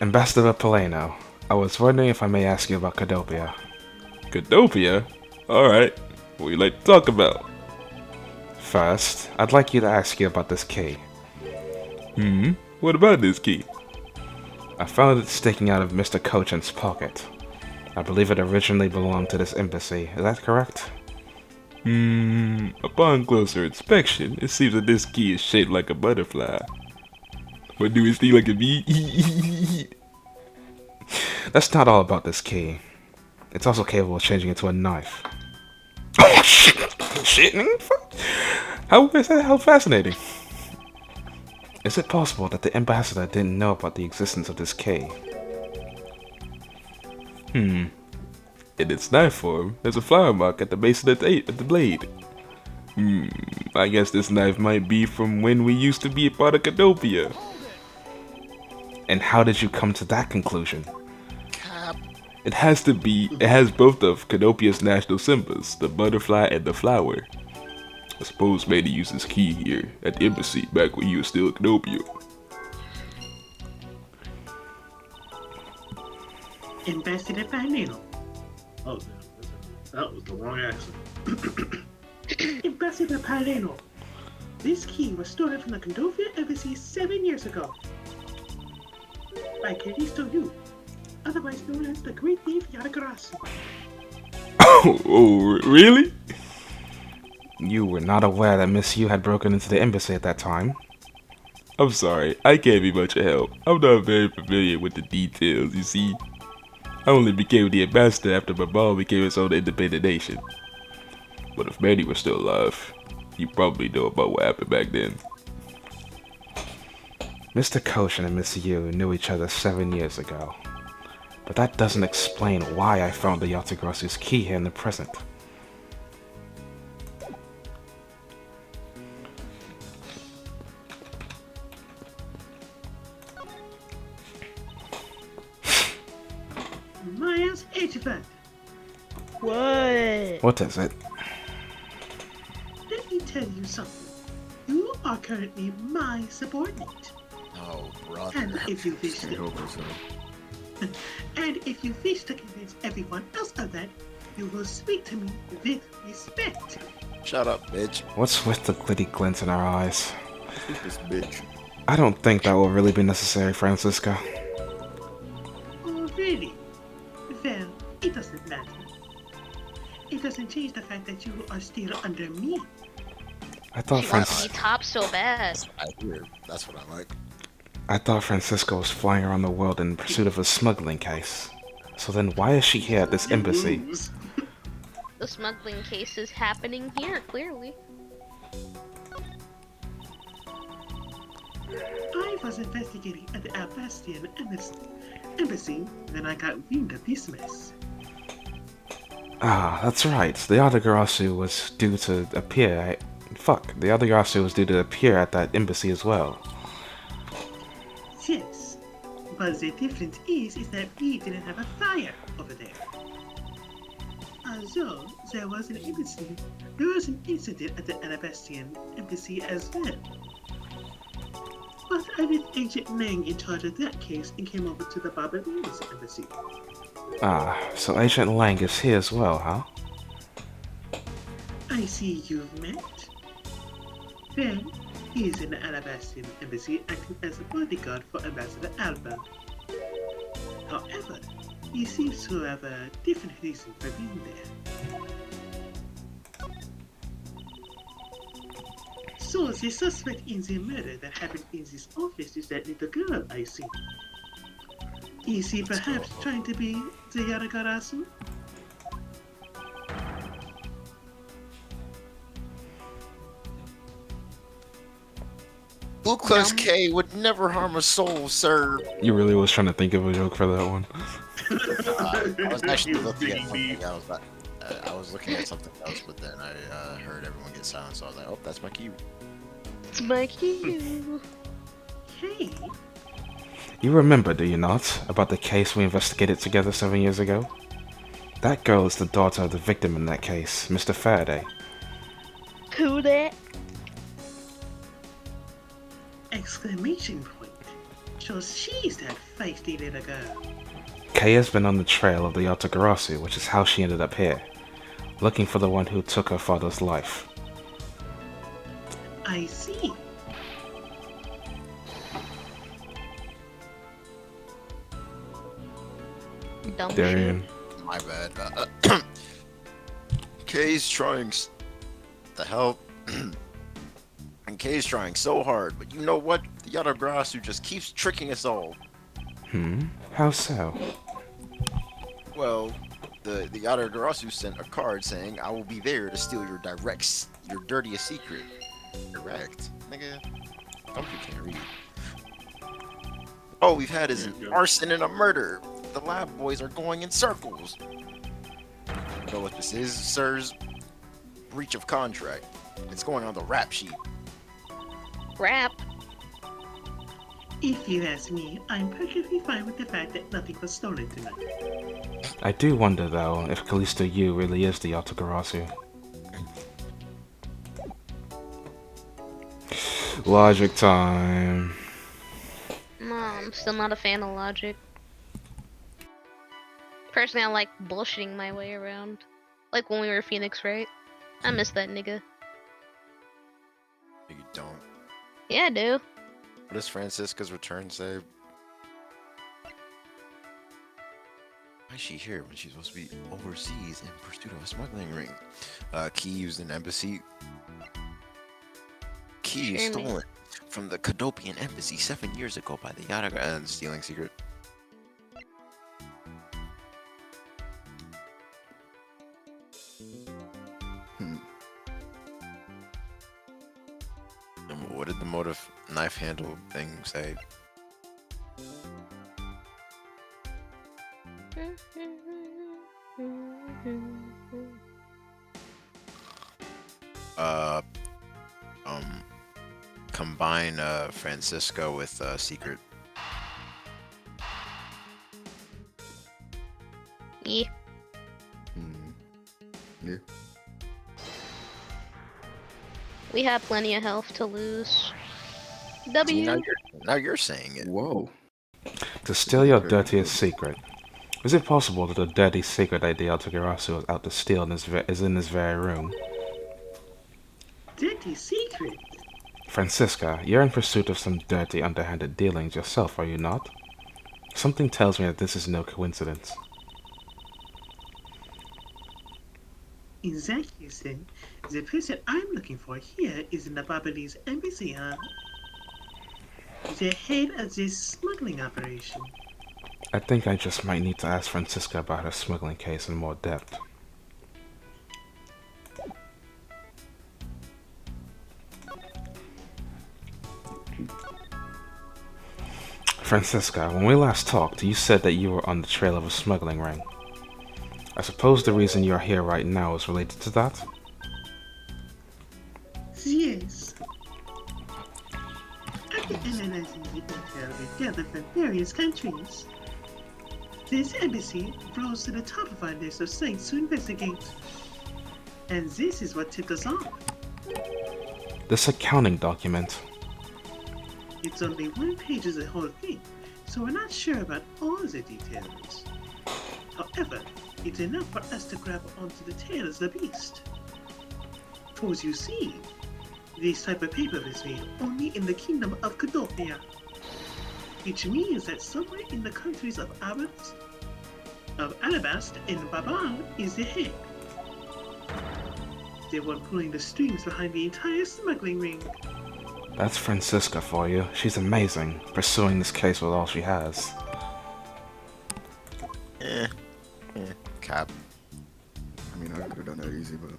Ambassador Polano, I was wondering if I may ask you about Cadopia. Cadopia? Alright, what would you like to talk about? First, I'd like you to ask you about this key. What about this key? I found it sticking out of Mr. Kochin's pocket. I believe it originally belonged to this embassy, is that correct? Upon closer inspection, it seems that this key is shaped like a butterfly. But do it sting like a bee? That's not all about this key. It's also capable of changing into a knife. Oh shit! How is that? How fascinating! Is it possible that the ambassador didn't know about the existence of this key? In its knife form, there's a flower mark at the base of the blade. I guess this knife might be from when we used to be a part of Cadopia. And how did you come to that conclusion? It has both of Cadopia's national symbols, the butterfly and the flower. I suppose Manny used his key here at the embassy back when he was still at Cadopia. Ambassador Paleno. Oh, that was the wrong accent. Ambassador Paleno. This key was stolen from the Condovia Embassy 7 years ago. By Caristo you, otherwise known as the Great Thief Yadagrasu. Oh, really? You were not aware that Miss Yu had broken into the embassy at that time? I'm sorry, I can't be much of help. I'm not very familiar with the details, you see. I only became the ambassador after my mom became its own independent nation. But if Manny was still alive, you probably know about what happened back then. Mr. Koshin and Miss Yu knew each other 7 years ago. But that doesn't explain why I found the Yatagrasu's key here in the present. Maya's Edgeworth. What? What is it? Let me tell you something. You are currently my subordinate. Oh, brother. And if you wish Can't to, help yourself. and if you wish to convince everyone else of that, you will speak to me with respect. Shut up, bitch. What's with the glitty glint in our eyes? This bitch. I don't think that will really be necessary, Francisco. Oh, really? Well, it doesn't matter. It doesn't change the fact that you are still under me. I thought She wants to be top so bad. I hear. That's what I like. I thought Francisco was flying around the world in pursuit of a smuggling case. So then why is she here at this embassy? Lose. The smuggling case is happening here, clearly. I was investigating at the Albastian embassy when I got wind of this mess. Ah, that's right. The Yatagarasu was due to appear. The Yatagarasu was due to appear at that embassy as well. Yes, but the difference is that we didn't have a fire over there. Although there was an incident at the Alabastian embassy as well. But I left Agent Lang in charge of that case and came over to the Barbados embassy. Ah, so Agent Lang is here as well, huh? I see you've met. Ben is in the Alabastian embassy acting as a bodyguard for Ambassador Alba. However, he seems to have a different reason for being there. So the suspect in the murder that happened in this office is that little girl I see. Is he perhaps trying to be the Yaragarasu? Blue Class K would never harm a soul, sir. You really was trying to think of a joke for that one. I was actually looking at something else. I was looking at something else, but then I heard everyone get silent, so I was like, "Oh, that's my cue." It's my cue. Hey, You remember, do you not, about the case we investigated together 7 years ago? That girl is the daughter of the victim in that case, Mr. Faraday. Who that? exclamation point. So she's that feisty little girl. Kay has been on the trail of the Yatagarasu, which is how she ended up here, looking for the one who took her father's life. I see. Dumb Darian. My bad. Kay's trying the help. And Kay's trying so hard, but you know what? The Yatagarasu just keeps tricking us all. How so? Well, the Yatagarasu sent a card saying, "I will be there to steal your dirtiest secret." Direct, nigga. Don't you can't read. All we've had is an arson and a murder. The lab boys are going in circles. You know what this is, sirs? Breach of contract. It's going on the rap sheet. Rap. If you ask me, I'm perfectly fine with the fact that nothing was stolen tonight. I do wonder, though, if Callisto Yu really is the Yatagarasu. Logic time. No, I'm still not a fan of logic. Personally, I like bullshitting my way around. Like when we were Phoenix, right? I miss that nigga. You don't. Yeah, I do. What does Francisca's return say? Why is she here when she's supposed to be overseas in pursuit of a smuggling ring? Key used an embassy. Key Sure, stolen from the Cadopian embassy 7 years ago by the Yataga and stealing secret. And what did the motive knife handle thing say? Combine Francisco with secret. Yeah. Yeah. We have plenty of health to lose. See, W. now you're saying it. Whoa. To steal your dirtiest secret. Is it possible that the dirty secret that the Yatagarasu is out to steal is in this very room? Dirty secret? Francisca, you're in pursuit of some dirty, underhanded dealings yourself, are you not? Something tells me that this is no coincidence. In that case then, the person I'm looking for here is in the Barbados embassy, huh? The head of this smuggling operation. I think I just might need to ask Francisca about her smuggling case in more depth. Francisca, when we last talked, you said that you were on the trail of a smuggling ring. I suppose the reason you're here right now is related to that? Yes. After analyzing the intel we gathered from various countries, this embassy rose to the top of our list of sites to investigate. And this is what tipped us off. This accounting document. It's only one page of the whole thing, so we're not sure about all the details. However, it's enough for us to grab onto the tail of the beast. For as you see, this type of paper is made only in the kingdom of Cadopia, which means that somewhere in the countries of Alabast and Babal is the head. The one pulling the strings behind the entire smuggling ring. That's Francisca for you. She's amazing, pursuing this case with all she has. Cap. I mean, I could have done that easy, but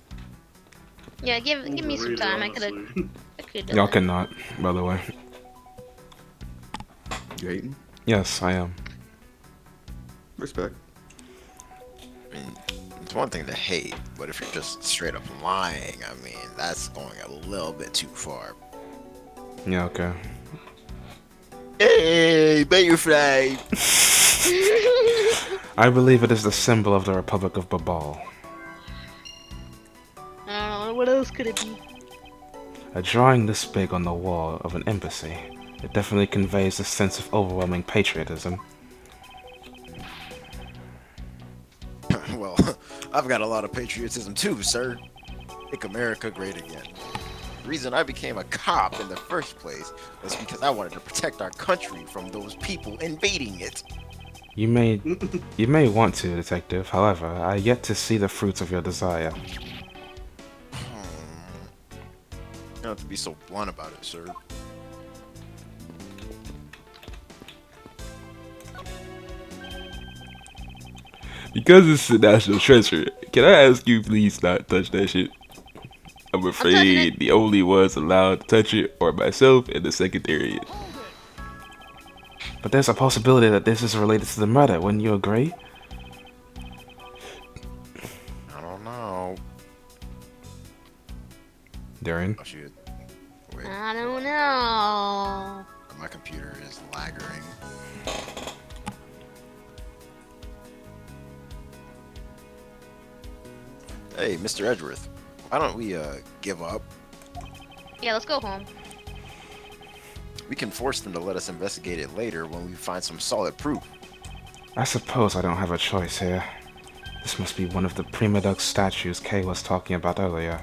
Yeah, give me some Overrated, time. I could honestly. have. Y'all cannot, by the way. you hating? Yes, I am. Respect. I mean, it's one thing to hate, but if you're just straight up lying, I mean, that's going a little bit too far. Yeah, okay. Hey, butterfly! I believe it is the symbol of the Republic of Babal. I don't know, what else could it be? A drawing this big on the wall of an embassy. It definitely conveys a sense of overwhelming patriotism. Well, I've got a lot of patriotism too, sir. Make America great again. The reason I became a cop in the first place was because I wanted to protect our country from those people invading it. You may want to, Detective. However, I yet to see the fruits of your desire. You don't have to be so blunt about it, sir. Because it's a national treasure, can I ask you please not touch that shit? I'm afraid the only ones allowed to touch it are myself and the Secretariat. But there's a possibility that this is related to the murder, wouldn't you agree? I don't know. Darren? Oh, shoot. Wait, I don't know. my computer is lagging. Hey, Mr. Edgeworth, why don't we give up? Yeah, let's go home. We can force them to let us investigate it later when we find some solid proof. I suppose I don't have a choice here. This must be one of the Prima Duck statues Kay was talking about earlier.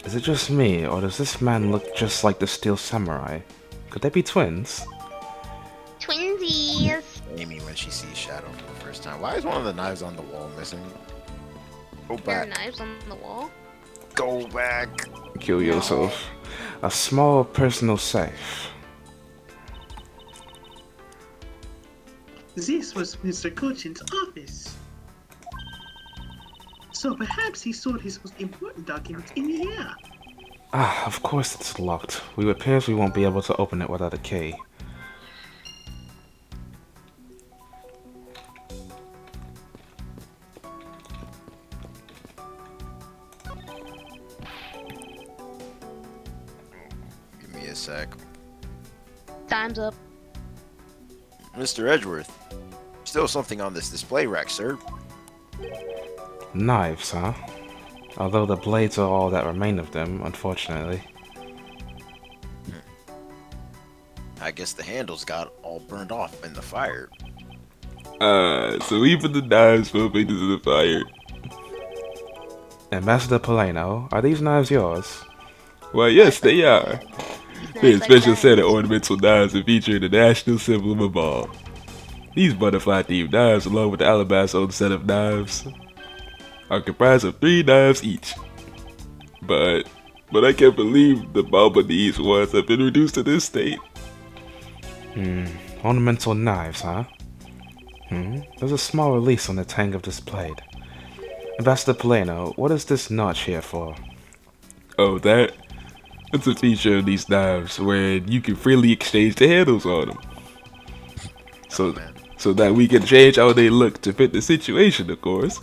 Is it just me, or does this man look just like the Steel Samurai? Could they be twins? Twinsies. Amy when she sees Shadow for the first time. Why is one of the knives on the wall missing? Go There are back. knives on the wall. Go back. Kill yourself. A small personal safe. This was Mr. Cochin's office. So perhaps he stored his most important documents in here. Ah, of course it's locked. It appears we won't be able to open it without a key. Give me a sec. Time's up. Mr. Edgeworth, still something on this display rack, sir. Knives, huh? Although the blades are all that remain of them, unfortunately. I guess the handles got all burned off in the fire. So even the knives fell into the fire. Ambassador Polano, are these knives yours? Why, yes, they are. They're a Nice, special like set of that. ornamental knives that feature the national symbol of Babal. These butterfly-themed knives, along with the alabaster on the set of knives, are comprised of 3 knives each. But I can't believe the Balbanese ones have been reduced to this state. Ornamental knives, huh? There's a small release on the tang of this blade. Ambassador Polano, what is this notch here for? Oh, that? It's a feature of these knives where you can freely exchange the handles on them. So, man. so that we can change how they look to fit the situation, of course.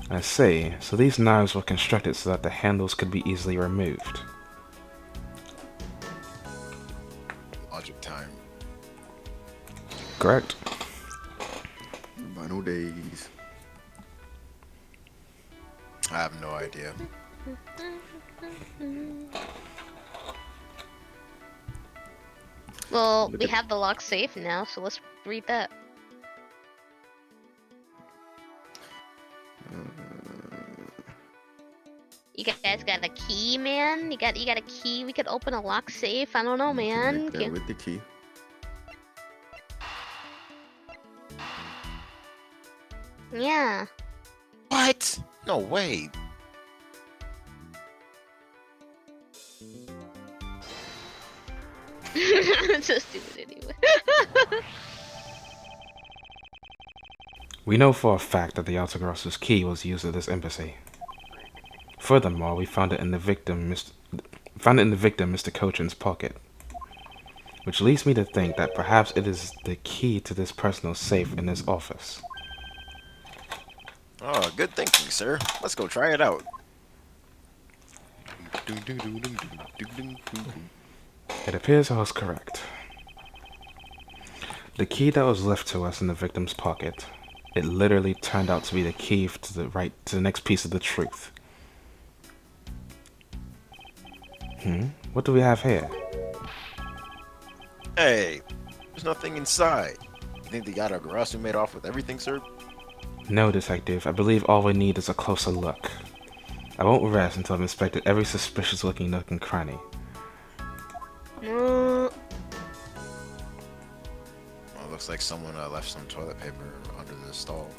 I see. So these knives were constructed so that the handles could be easily removed. Logic time. Correct. Final days. I have no idea. Well, we have the lock safe now, so let's read that. You guys got a key, man? You got a key? We could open a lock safe? I don't know, man. Connect that with the key. Yeah. What? No way. It's so stupid anyway. We know for a fact that the Altagrosso's key was used at this embassy. Furthermore, we found it in the victim, Mr. Cochin's pocket. Which leads me to think that perhaps it is the key to this personal safe in his office. Oh, good thinking, sir. Let's go try it out. It appears I was correct. The key that was left to us in the victim's pocket, it literally turned out to be the key to the next piece of the truth. What do we have here? Hey, there's nothing inside. You think the Yatagarasu made off with everything, sir? No, Detective. I believe all we need is a closer look. I won't rest until I've inspected every suspicious-looking nook and cranny. Well, looks like someone left some toilet paper under the stall.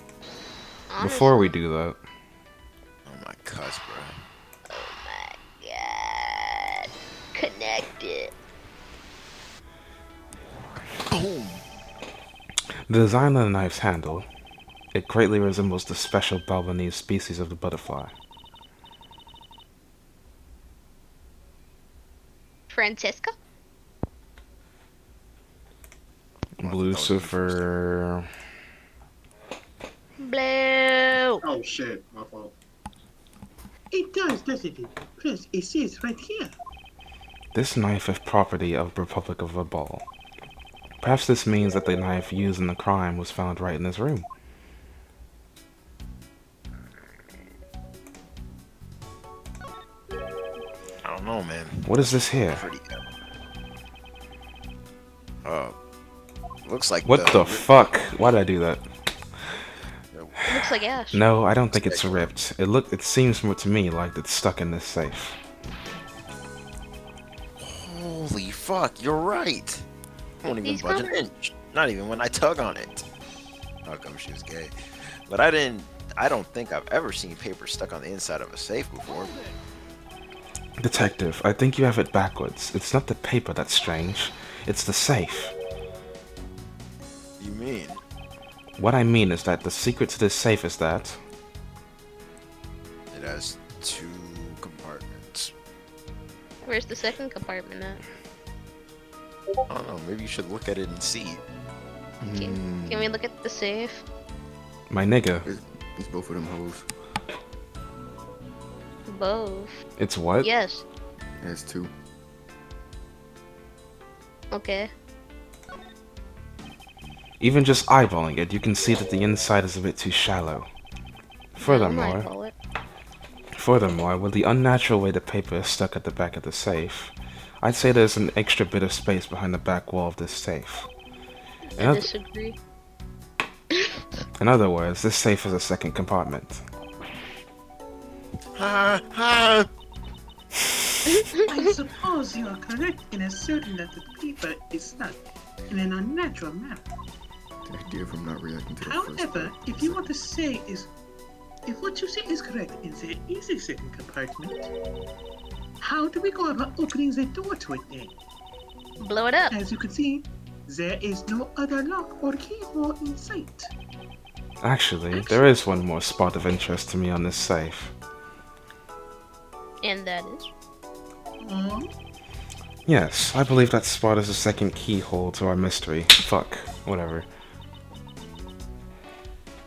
Before we do that, Oh my gosh, bro. Oh my god. Connect it. Boom! the design of the knife's handle, it greatly resembles the special Balbanese species of the butterfly. Francesca? Lucifer. Blue. Oh shit, my fault. It does, doesn't it? Plus, it says right here. This knife is property of Republic of Verbal. Perhaps this means that the knife used in the crime was found right in this room. I don't know, man. What is this here? Pretty. Looks like What the fuck? Why did I do that? Looks like ash. No, I don't think it's ripped. It seems to me like it's stuck in this safe. Holy fuck, you're right. I won't even These budge an covers. inch. Not even when I tug on it. How come she was gay? But I don't think I've ever seen paper stuck on the inside of a safe before. Detective, I think you have it backwards. It's not the paper that's strange. It's the safe. You mean? What I mean is that the secret to this safe is that It has 2 compartments. Where's the second compartment at? I don't know, maybe you should look at it and see. Can we look at the safe? my nigga. It's both of them hoes. Both. It's what? Yes. It has 2. Okay. Even just eyeballing it, you can see that the inside is a bit too shallow. Furthermore, with the unnatural way the paper is stuck at the back of the safe, I'd say there's an extra bit of space behind the back wall of this safe. I disagree. In other words, this safe has a second compartment. Ha ha! I suppose you are correct in asserting that the paper is stuck in an unnatural manner. The idea from not reacting to the first However, part. if you want to say is, if what you say is correct and there is a second compartment, how do we go about opening the door to it then? Blow it up. As you can see, there is no other lock or keyhole in sight. Actually, there is one more spot of interest to me on this safe. And that is? Aw. Yes, I believe that spot is the second keyhole to our mystery. Fuck. Whatever.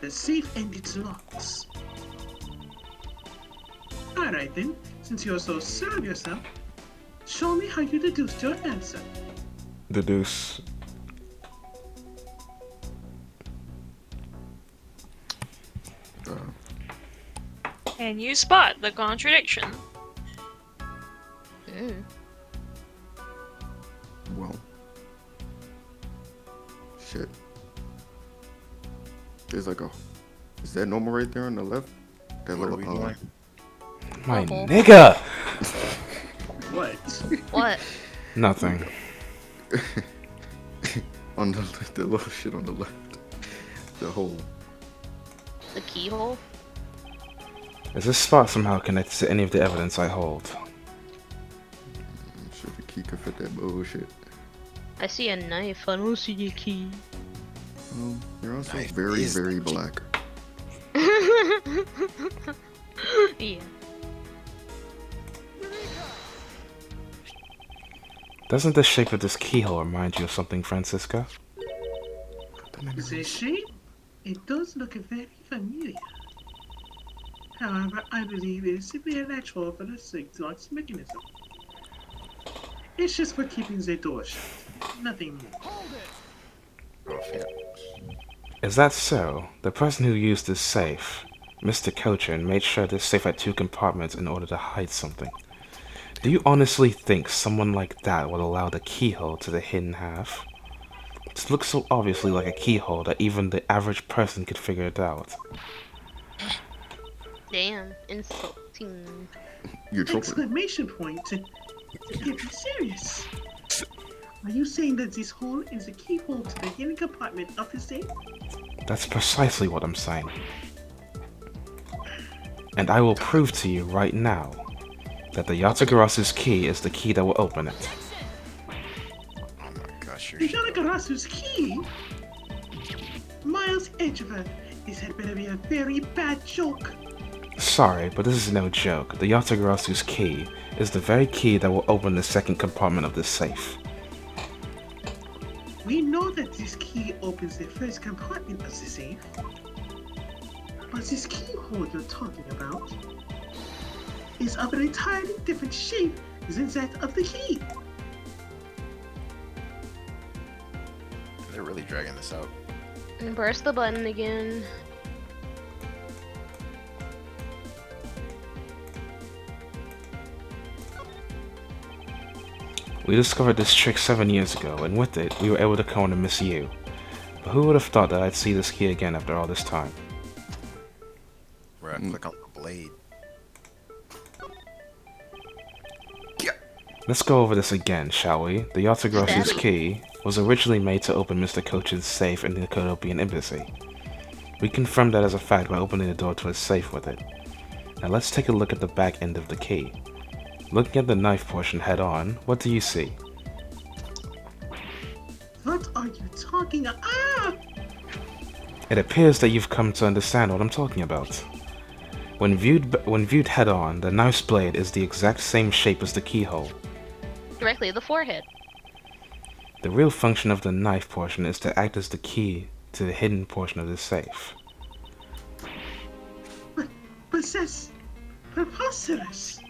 The safe and its locks. Alright then, since you're so sure of yourself, show me how you deduced your answer. Deduce. And you spot the contradiction. Mm. Well. Shit. There's like a. Is that normal right there on the left? That What are little we doing? My Uh-oh. nigga! What? What? Nothing. on the little shit on the left. The hole. The keyhole? Is this spot somehow connected to any of the evidence I hold? I'm sure the key could fit that bullshit. I see a knife. I don't see a key. You're also Knife very, is the very key. black. Yeah. Doesn't the shape of this keyhole remind you of something, Francisca? The shape? It does look very familiar. However, I believe it is simply a natural for the Siglock's mechanism. It's just for keeping the door shut. Nothing more. Oh, yeah. Is that so? The person who used this safe, Mr. Cochin, made sure this safe had 2 compartments in order to hide something. Do you honestly think someone like that would allow the keyhole to the hidden half? It looks so obviously like a keyhole that even the average person could figure it out. Damn. Insulting. You're choking. Exclamation point! Get me serious! Are you saying that this hole is a keyhole to the hidden compartment of the safe? That's precisely what I'm saying. And I will prove to you right now that the Yatagarasu's key is the key that will open it. Oh my gosh, The you're Yanagarasu's key? Miles Edgeworth, this had better be a very bad joke. Sorry, but this is no joke. The Yatagarasu's key is the very key that will open the second compartment of this safe. We know that this key opens the first compartment of the safe. But this keyhole you're talking about is of an entirely different shape than that of the key. They're really dragging this out. And press the button again. We discovered this trick 7 years ago, and with it, we were able to counter Miss Yu. But who would have thought that I'd see this key again after all this time? Where I click on the blade. Let's go over this again, shall we? The Yatagarasu's key was originally made to open Mr. Cochin's safe in the Kodopian embassy. We confirmed that as a fact by opening the door to his safe with it. Now let's take a look at the back end of the key. Looking at the knife portion head on, what do you see? What are you talking about? Ah! It appears that you've come to understand what I'm talking about. When viewed head on, the knife's blade is the exact same shape as the keyhole. Directly to the forehead. The real function of the knife portion is to act as the key to the hidden portion of the safe. But that's preposterous.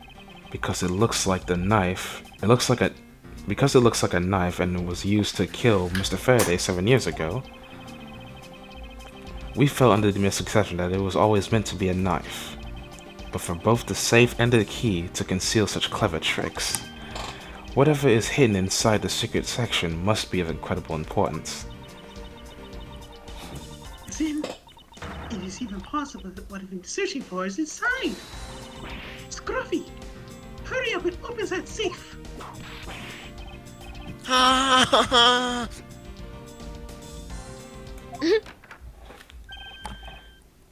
Because it looks like the knife. Because it looks like a knife and it was used to kill Mr. Faraday 7 years ago. We fell under the misconception that it was always meant to be a knife. But for both the safe and the key to conceal such clever tricks, whatever is hidden inside the secret section must be of incredible importance. Then, it is even possible that what I've been searching for is inside. Scruffy, hurry up and open that safe.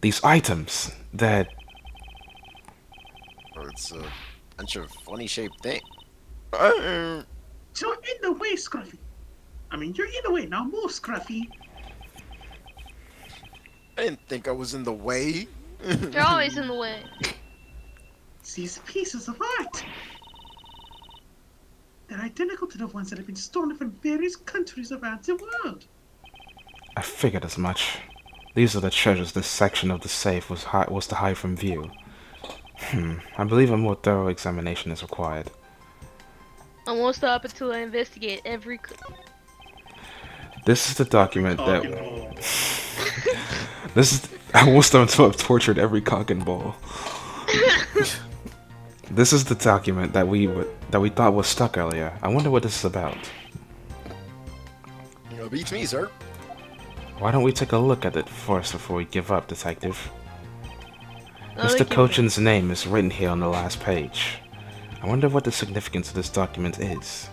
These items that It's a bunch of funny shaped things. You're in the way, Scruffy. I mean, you're in the way. Now move, Scruffy. I didn't think I was in the way. You're always in the way. These pieces of art. They're identical to the ones that have been stolen from various countries around the world. I figured as much. These are the treasures this section of the safe was to hide from view. I believe a more thorough examination is required. I won't stop until I investigate every. This is the document Cock and that. ball. This is. I will start to have tortured every cock and ball. This is the document that we thought was stuck earlier. I wonder what this is about. Beats me, sir. Why don't we take a look at it first before we give up, Detective? Oh, Mr. look at Cochin's name is written here on the last page. I wonder what the significance of this document is.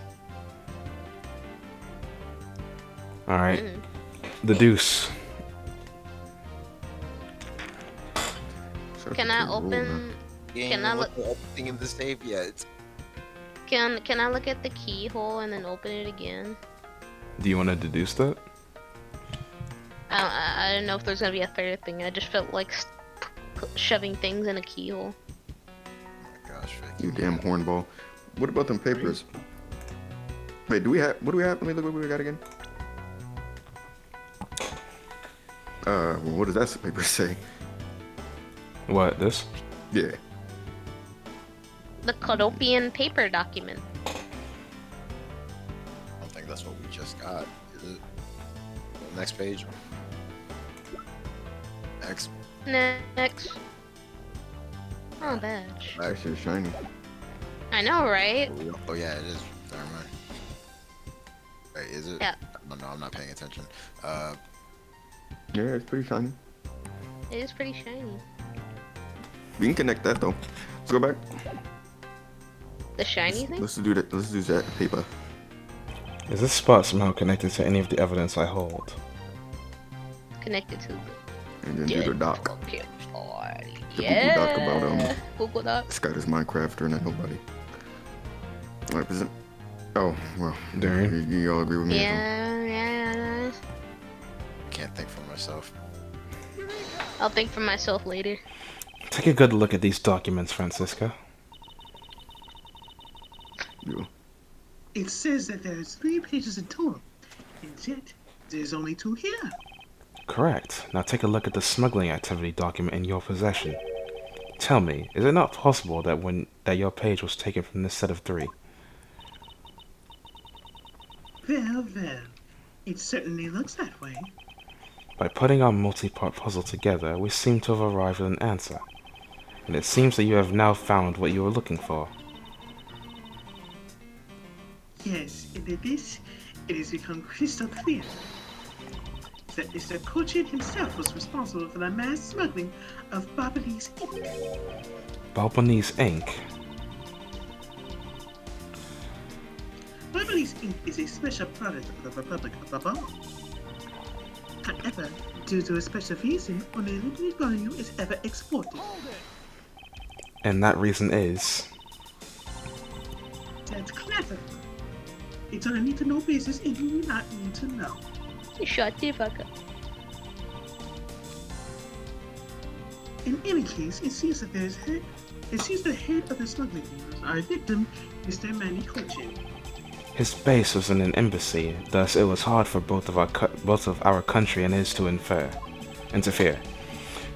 Alright. The deuce. Can I open? Can I look? Everything in the safe yet? Can I look at the keyhole and then open it again? Do you want to deduce that? I don't know if there's gonna be a third thing. I just felt like shoving things in a keyhole. Gosh, You damn hornball. What about them papers? Wait, what do we have? Let me look what we got again. Well, what does that paper say? What, this? Yeah. The Colopian paper document. I don't think that's what we just got. Is it? Next page. Next. Next. Oh, badge. That shit's shiny. I know, right? Oh yeah, it is. Never mind. Wait, is it? Yeah. Oh, no, I'm not paying attention. Yeah, it's pretty shiny. It is pretty shiny. We can connect that though. Let's go back. The shiny thing? Let's do that. Let's do that paper. Is this spot somehow connected to any of the evidence I hold? Connected to the And then do the doc. Okay, boy. The Yeah. Google Doc about Google Doc. Scott is Minecrafter and not nobody. Alright, present. Oh, well. Darren? You all agree with me? Yeah. Can't think for myself. I'll think for myself later. Take a good look at these documents, Francisca. Yeah. It says that there's 3 pages in total, and yet there's only 2 here. Correct. Now take a look at the smuggling activity document in your possession. Tell me, is it not possible that your page was taken from this set of 3? Well, it certainly looks that way. By putting our multi-part puzzle together, we seem to have arrived at an answer. And it seems that you have now found what you were looking for. Yes, and in this, it has become crystal clear that Mr. Cochin himself was responsible for the mass smuggling of Balinese ink. Balbanese ink? Balinese ink is a special product of the Republic of Babal. However, due to a special reason, only a limited volume is ever exported. And that reason is... That's clever. It's on a need-to-know basis, and you do not need to know. Shut the fuck up. In any case, it seems that the head of the smuggling dealers, our victim, Mr. Manny Cochin. His base was in an embassy, thus it was hard for both of our country and his to interfere,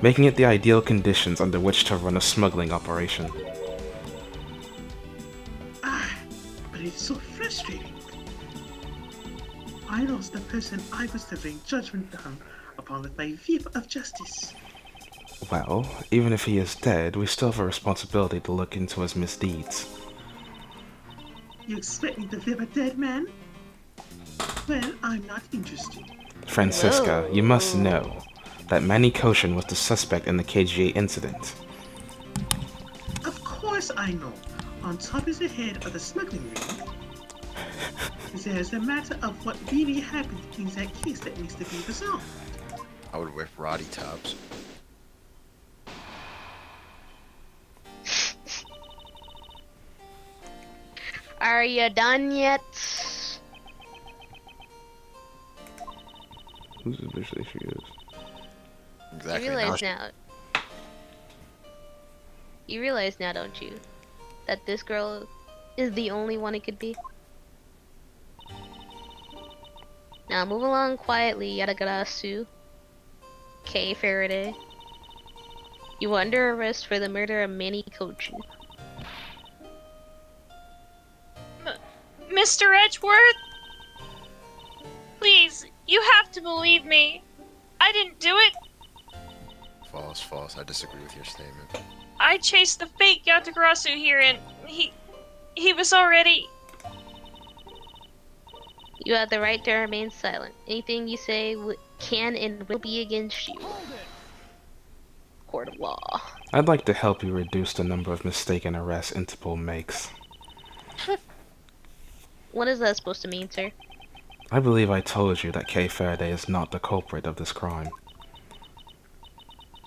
making it the ideal conditions under which to run a smuggling operation. But it's so frustrating. I lost the person I was delivering judgment upon with my view of justice. Well, even if he is dead, we still have a responsibility to look into his misdeeds. You expect me to live a dead man? Well, I'm not interested. Francisca, you must know that Manny Koshin was the suspect in the KGA incident. Of course I know. On top is the head of the smuggling ring. There's a matter of what really happened in that case that needs to be resolved. I would wear Roddy tops. Are you done yet? Who's the bitch that she is? Exactly. You realize now now. You realize now, don't you? That this girl is the only one it could be? Now move along quietly, Yadagarasu. K. Faraday. You are under arrest for the murder of Manny Kochin. Mr. Edgeworth? Please, you have to believe me. I didn't do it. False, false. I disagree with your statement. I chased the fake Yatagarasu here and he was already... You have the right to remain silent. Anything you say can and will be against you. Court of law. I'd like to help you reduce the number of mistaken arrests Interpol makes. What is that supposed to mean, sir? I believe I told you that Kay Faraday is not the culprit of this crime.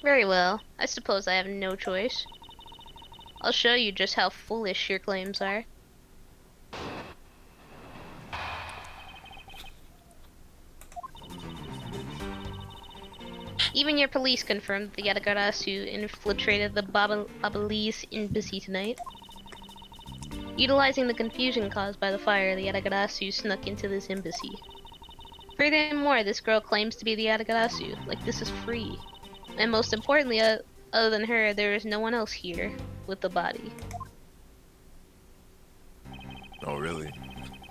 Very well. I suppose I have no choice. I'll show you just how foolish your claims are. Even your police confirmed the Yatagarasu infiltrated the Babalese embassy tonight. Utilizing the confusion caused by the fire, the Yatagarasu snuck into this embassy. Furthermore, this girl claims to be the Yatagarasu, like this is free. And most importantly, other than her, there is no one else here with the body. Oh, really?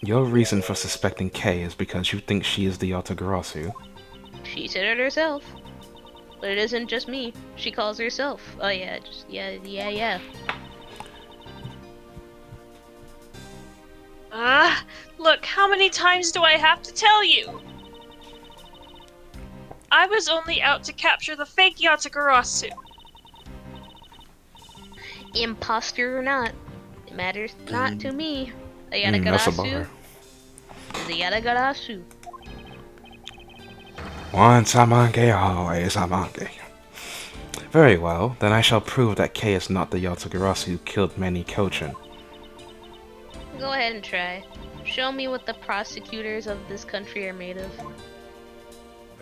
Your reason for suspecting Kay is because you think she is the Yatagarasu. She said it herself. But it isn't just me. She calls herself. Oh yeah, yeah. Look, how many times do I have to tell you? I was only out to capture the fake Yatagarasu. Imposter or not, it matters not to me. The That's a Yatagarasu bar. is the Yatagarasu. Once a monkey, always a monkey. Very well, then I shall prove that Kay is not the Yatagarasu who killed Manny Kochin. Go ahead and try. Show me what the prosecutors of this country are made of.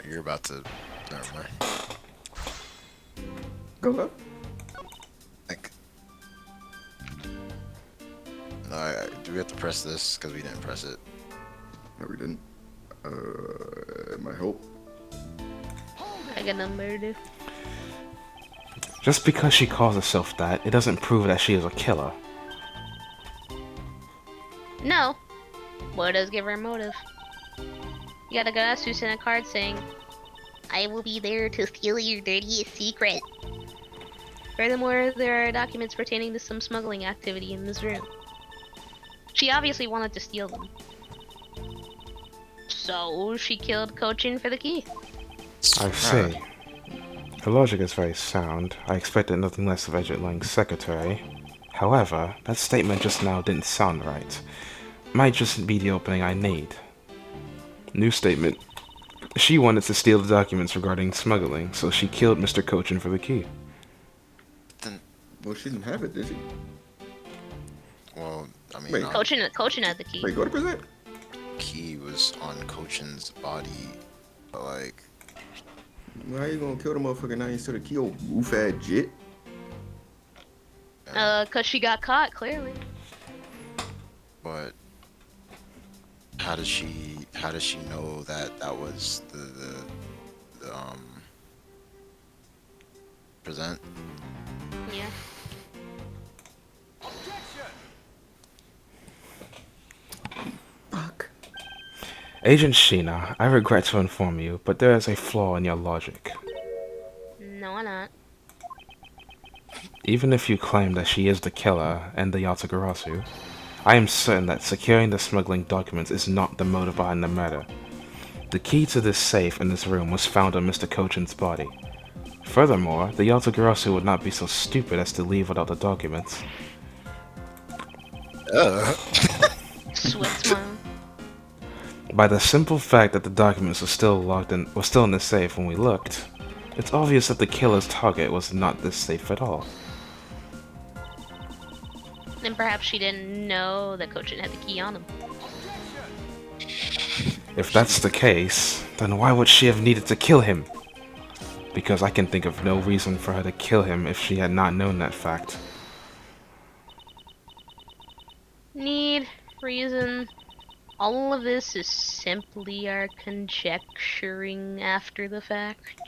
You're about to... Never mind. Go up. Like... No, do we have to press this? Because we didn't press it. No, we didn't. My hope. I got no murder. Just because she calls herself that, it doesn't prove that she is a killer. No, but it does give her a motive. Yatagarasu sent a card saying, "I will be there to steal your dirtiest secret." Furthermore, there are documents pertaining to some smuggling activity in this room. She obviously wanted to steal them. So she killed Kochin for the key. I see. Her logic is very sound. I expected nothing less of Edgeworth Lang's secretary. However, that statement just now didn't sound right. Might just be the opening I need. New statement. She wanted to steal the documents regarding smuggling, so she killed Mr. Kochin for the key. Well, she didn't have it, did she? Well, I mean... Wait. Kochin had the key. Wait, go to present. Key was on Kochin's body, but like... How you gonna kill the motherfucker now instead of kill goof-ass jit? Cause she got caught, clearly. But... How does she know that that was the present? Yeah. Fuck. Agent Sheena, I regret to inform you, but there is a flaw in your logic. No, I'm not. Even if you claim that she is the killer and the Yatagarasu, I am certain that securing the smuggling documents is not the motive behind the murder. The key to this safe in this room was found on Mr. Kochin's body. Furthermore, the Yatagarasu would not be so stupid as to leave without the documents. Sweat smile. By the simple fact that the documents were still in the safe when we looked, it's obvious that the killer's target was not this safe at all. And perhaps she didn't know that Kochin had the key on him. If that's the case, then why would she have needed to kill him? Because I can think of no reason for her to kill him if she had not known that fact. Need, reason, All of this is simply our conjecturing after the fact.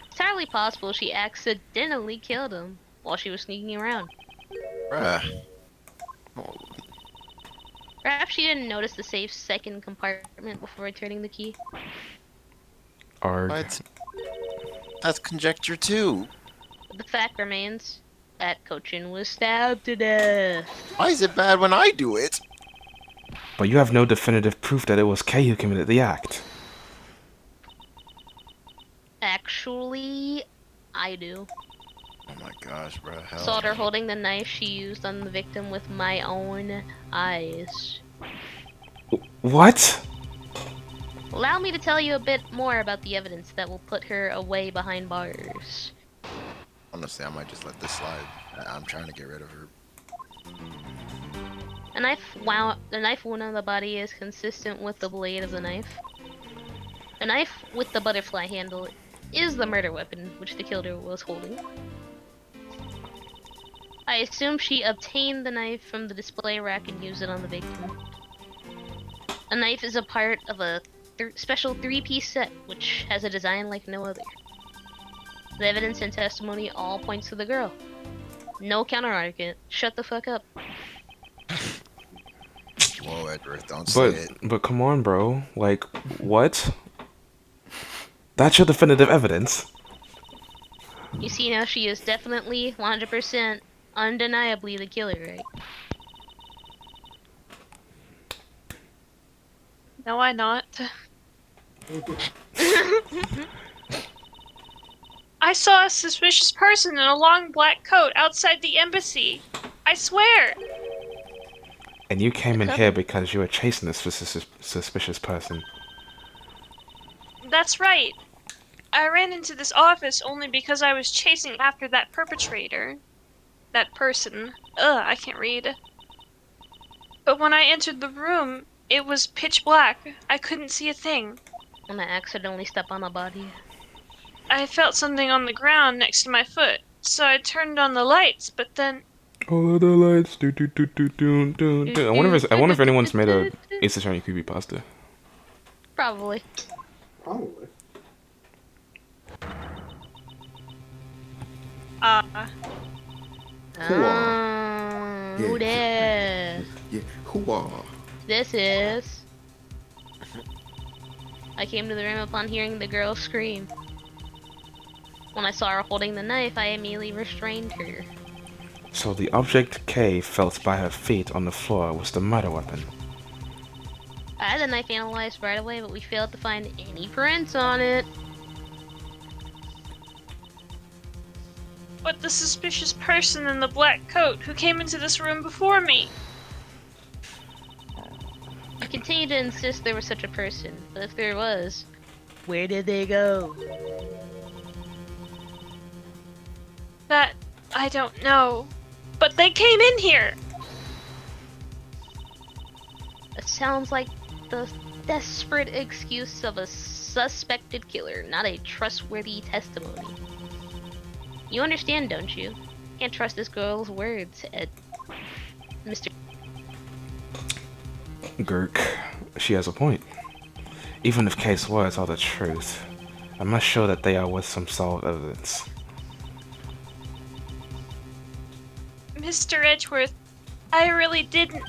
It's entirely possible she accidentally killed him while she was sneaking around. Bruh. Oh, Perhaps she didn't notice the safe's second compartment before returning the key. Arg. what? That's conjecture too. But the fact remains that Cochin was stabbed to death. Why is it bad when I do it? But you have no definitive proof that it was Kay who committed the act. Actually, I do. Oh my gosh, bro. Hell. Saw her holding the knife she used on the victim with my own eyes. What? Allow me to tell you a bit more about the evidence that will put her away behind bars. Honestly, I might just let this slide. I'm trying to get rid of her. The knife wound on the body is consistent with the blade of the knife. The knife with the butterfly handle is the murder weapon which the killer was holding. I assume she obtained the knife from the display rack and used it on the victim. A knife is a part of a special three-piece set which has a design like no other. The evidence and testimony all points to the girl. No counter-argument. Shut the fuck up. Whoa, Edgeworth, don't say it. But come on, bro. Like, what? That's your definitive evidence. You see now, she is definitely 100% undeniably the killer, right? No, why not? I saw a suspicious person in a long black coat outside the embassy. I swear. And you came in here because you were chasing this suspicious person. That's right. I ran into this office only because I was chasing after that perpetrator. That person. Ugh, I can't read. But when I entered the room, it was pitch black. I couldn't see a thing. When I accidentally step on a body. I felt something on the ground next to my foot, so I turned on the lights, but then... All of the lights, do do do do do do do. I wonder if anyone's made a Ace Attorney creepypasta. Probably. Probably. Who this? Yeah, hoo-ah. This is... I came to the room upon hearing the girl scream. When I saw her holding the knife, I immediately restrained her. So the object K felt by her feet on the floor was the murder weapon. I had the knife analyzed right away, but we failed to find any prints on it. But the suspicious person in the black coat who came into this room before me. You continue to insist there was such a person, but if there was, where did they go? That I don't know. But they came in here! It sounds like the desperate excuse of a suspected killer, not a trustworthy testimony. You understand, don't you? Can't trust this girl's words, Mr. Gurk, she has a point. Even if K's words are the truth, I must show that they are with some solid evidence. Mr. Edgeworth, I really didn't...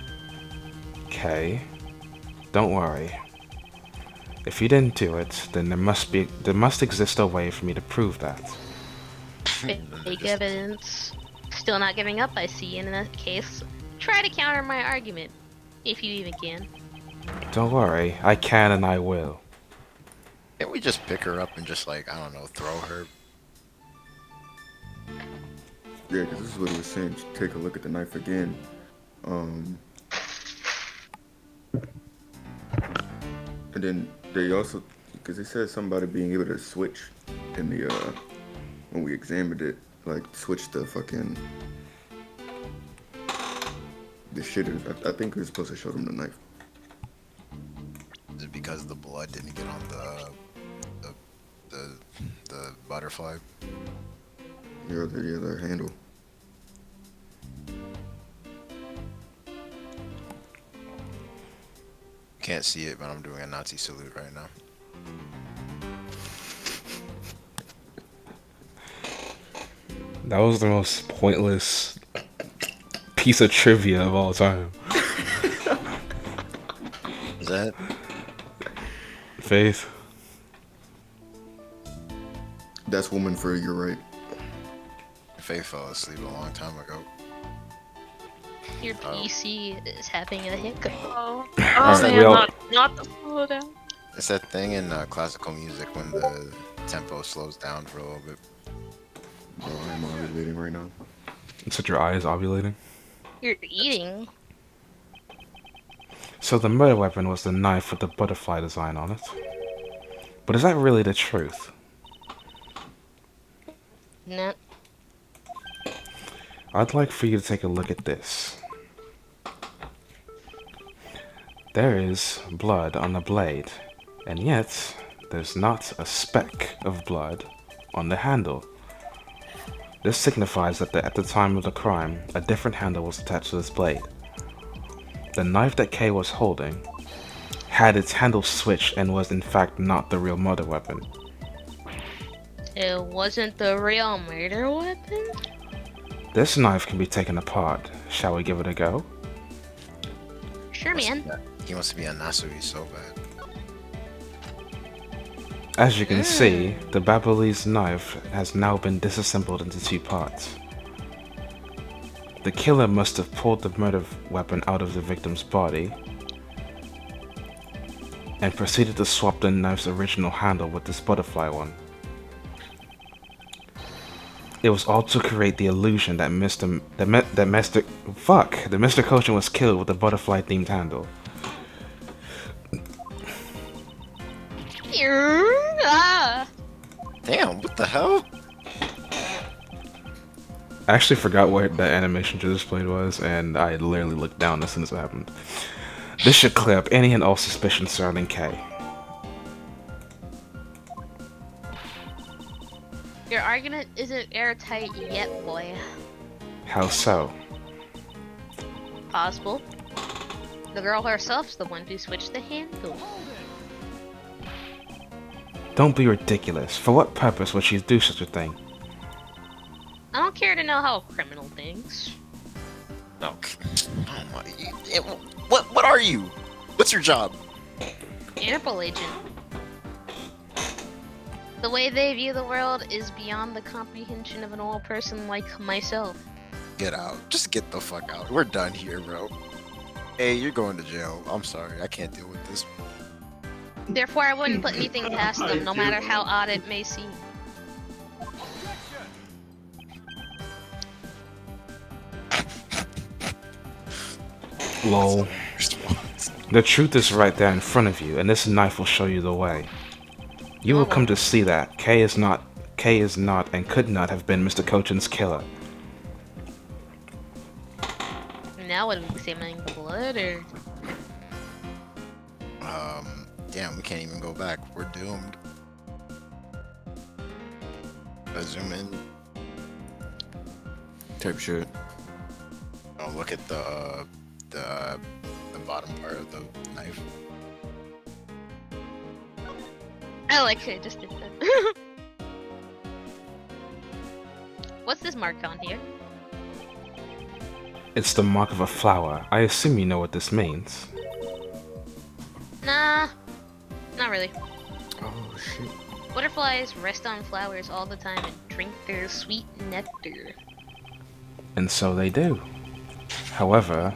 Kay, don't worry. If you didn't do it, then there must exist a way for me to prove that. Fake evidence. Still not giving up, I see. And in that case, try to counter my argument, if you even can. Don't worry, I can and I will. Can't we just pick her up and just, like, I don't know, throw her? Yeah, because this is what he was saying. Just take a look at the knife again. And then they also, because they said something about it being able to switch in the, when we examined it, like, switch the fucking, the shitters. I think we were supposed to show them the knife. Is it because the blood didn't get on the butterfly? Yeah, the handle. can't see it, but I'm doing a Nazi salute right now. That was the most pointless piece of trivia of all time. Is that? Faith. That's woman for you're right. Faith fell asleep a long time ago. Your PC is having a hiccup. Oh, Alright, man, we all- not the slow down. It's that thing in classical music when the tempo slows down for a little bit. Bro, I'm ovulating right now. You said your eye is ovulating? You're eating. So the murder weapon was the knife with the butterfly design on it. But is that really the truth? No. I'd like for you to take a look at this. There is blood on the blade, and yet there's not a speck of blood on the handle. This signifies that at the time of the crime, a different handle was attached to this blade. The knife that Kay was holding had its handle switched and was in fact not the real murder weapon. It wasn't the real murder weapon? This knife can be taken apart. Shall we give it a go? Sure, man. He wants to be a Nasui so bad. As you can see, the Babyliss knife has now been disassembled into two parts. The killer must have pulled the murder weapon out of the victim's body and proceeded to swap the knife's original handle with this butterfly one. It was all to create the illusion that Mr. Kochan was killed with a butterfly themed handle. Ah. Damn, what the hell? I actually forgot what that animation just displayed was, and I literally looked down as soon as it happened. This should clear up any and all suspicion surrounding Kay. Your argument isn't airtight yet, boy. How so? Possible. The girl herself's the one who switched the handle. Don't be ridiculous. For what purpose would she do such a thing? I don't care to know how a criminal thinks. No. Oh my. What are you? What's your job? Interpol agent. The way they view the world is beyond the comprehension of an old person like myself. Get out. Just get the fuck out. We're done here, bro. Hey, you're going to jail. I'm sorry. I can't deal with this. Therefore, I wouldn't put anything past them, no matter how odd it may seem. Lol. The truth is right there in front of you, and this knife will show you the way. You will come to see that Kay is not, and could not have been Mr. Kochan's killer. Now what are we examining the blood, or? Damn, we can't even go back. We're doomed. Let's zoom in. Type shit. Oh, look at the bottom part of the knife. I like it, just did that. What's this mark on here? It's the mark of a flower. I assume you know what this means. Nah, not really. Oh shit. Butterflies rest on flowers all the time and drink their sweet nectar. And so they do. However,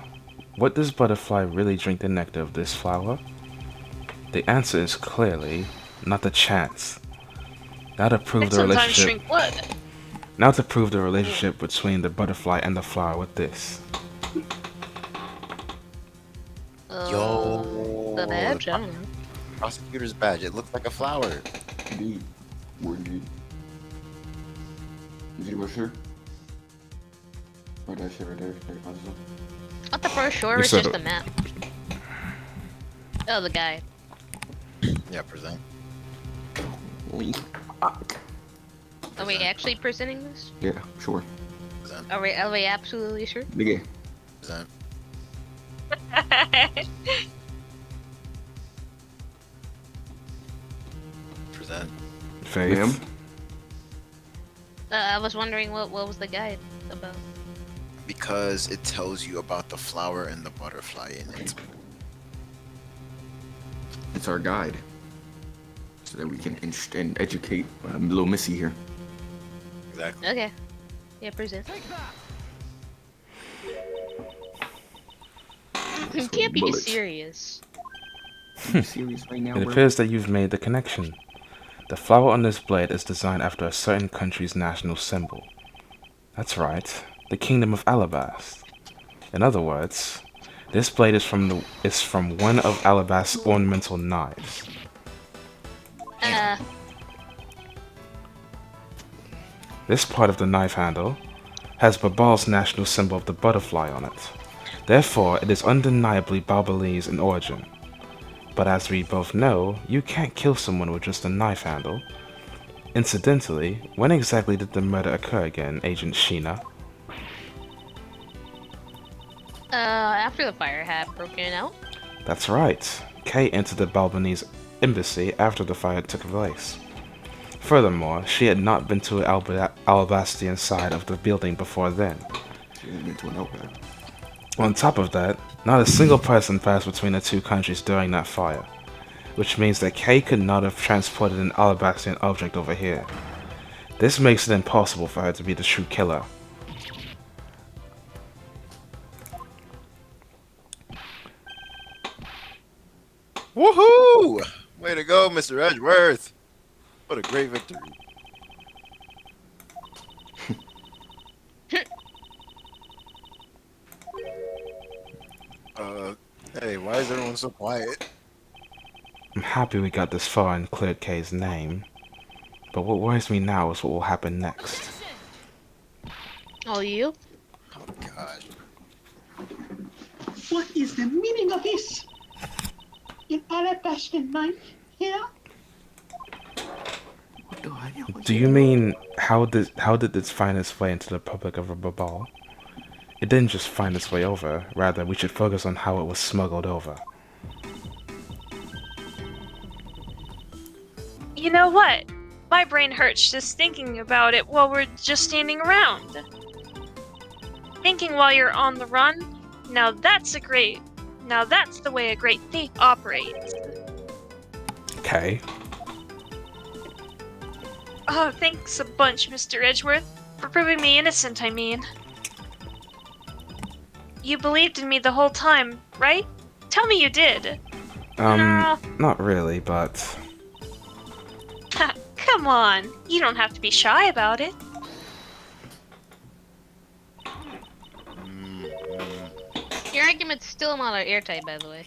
what does butterfly really drink the nectar of this flower? The answer is clearly not the chance. Now to prove And the sometimes relationship. drink blood. Now to prove the relationship between the butterfly and the flower with this. Yo. The badge? I don't know. Prosecutor's badge. It looks like a flower. Indeed. More indeed. You see the brochure? Right, that shit right there. Very positive. What the brochure You is said just it. a map. Oh, the guy. Yeah, present. Are we actually presenting this? Yeah, sure. Present. Are we absolutely sure? Nigga. Present. Faith. Ma'am? I was wondering what was the guide about. Because it tells you about the flower and the butterfly in it. It's our guide. So that we can and educate little Missy here. Exactly. Okay. Yeah, present. You can't be bullets. serious. Are you serious right now, It bro? appears that you've made the connection. The flower on this blade is designed after a certain country's national symbol. That's right, the Kingdom of Alabast. In other words, this blade is from one of Alabast's ornamental knives. This part of the knife handle has Babal's national symbol of the butterfly on it. Therefore, it is undeniably Babalese in origin. But as we both know, you can't kill someone with just a knife handle. Incidentally, when exactly did the murder occur again, Agent Sheena? After the fire had broken out. That's right. Kay entered the Balbanese embassy after the fire took place. Furthermore, she had not been to the Alabastian side of the building before then. She didn't get to an outback. On top of that, not a single person passed between the two countries during that fire, which means that Kay could not have transported an Alabastian object over here. This makes it impossible for her to be the true killer. Woohoo! Way to go, Mr. Edgeworth. What a great victory. Hey, why is everyone so quiet? I'm happy we got this far and cleared Kay's name, but what worries me now is what will happen next. Oh, you? Oh, gosh. What is the meaning of this? An alabaster knife here? What the hell? Do you mean, how did this find its way into the public of Babal? It didn't just find its way over, rather we should focus on how it was smuggled over. You know what? My brain hurts just thinking about it while we're just standing around. Thinking while you're on the run? Now that's the way a great thief operates. Okay. Oh, thanks a bunch, Mr. Edgeworth. For proving me innocent, I mean. You believed in me the whole time, right? Tell me you did. No. Not really, but... Ha, come on. You don't have to be shy about it. Your argument's still not airtight, by the way.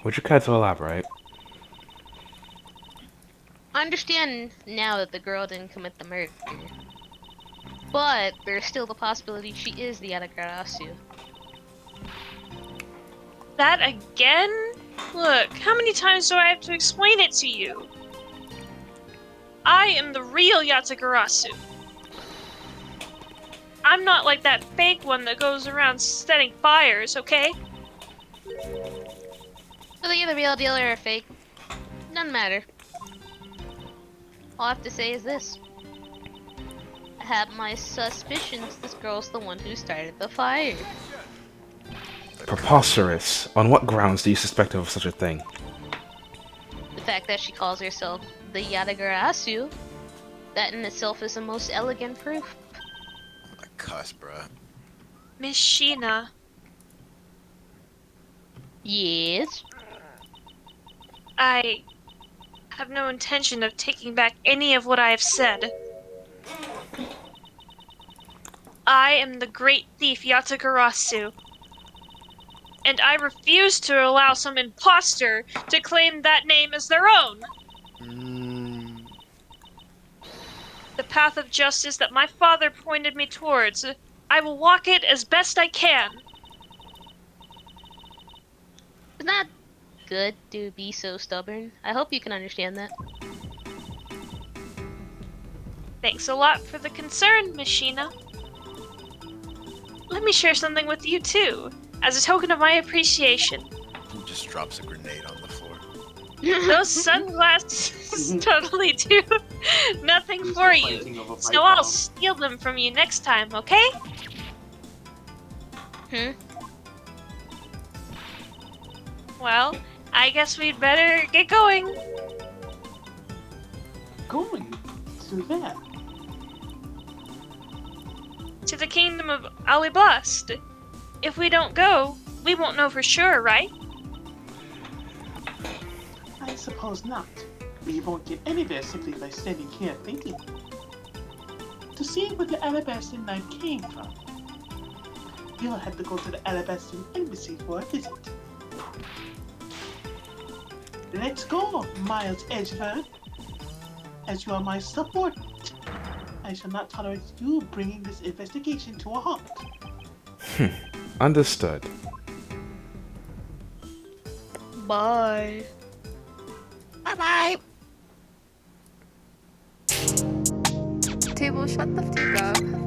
Would you care to elaborate? I understand now that the girl didn't commit the murder. But there's still the possibility she is the Atagarasu. That again? Look, how many times do I have to explain it to you? I am the real Yatagarasu. I'm not like that fake one that goes around setting fires, okay? Whether you're the real deal or a fake, doesn't matter. All I have to say is this. I have my suspicions this girl's the one who started the fire. Preposterous. On what grounds do you suspect her of such a thing? The fact that she calls herself the Yatagarasu, that in itself is the most elegant proof. I cuss, bruh. Miss Sheena. Yes? I have no intention of taking back any of what I have said. I am the great thief Yatagarasu. And I refuse to allow some imposter to claim that name as their own. The path of justice that my father pointed me towards, I will walk it as best I can. It's not good to be so stubborn. I hope you can understand that. Thanks a lot for the concern, Miss Sheena. Let me share something with you too, as a token of my appreciation. He just drops a grenade on the floor. Those sunglasses totally do nothing Who's for the you. planting of a So pipe I'll bomb? steal them from you next time, okay? Well, I guess we'd better get going. Going to that. To the kingdom of Alibust. If we don't go, we won't know for sure, right? I suppose not. We won't get anywhere simply by standing here thinking. To see where the Alabaster knife came from, you'll have to go to the Alabastan embassy for a visit. Let's go, Miles Edgeworth. As you are my subordinate, I shall not tolerate you bringing this investigation to a halt. Understood. Bye. Bye-bye. Table, shut the fuck up.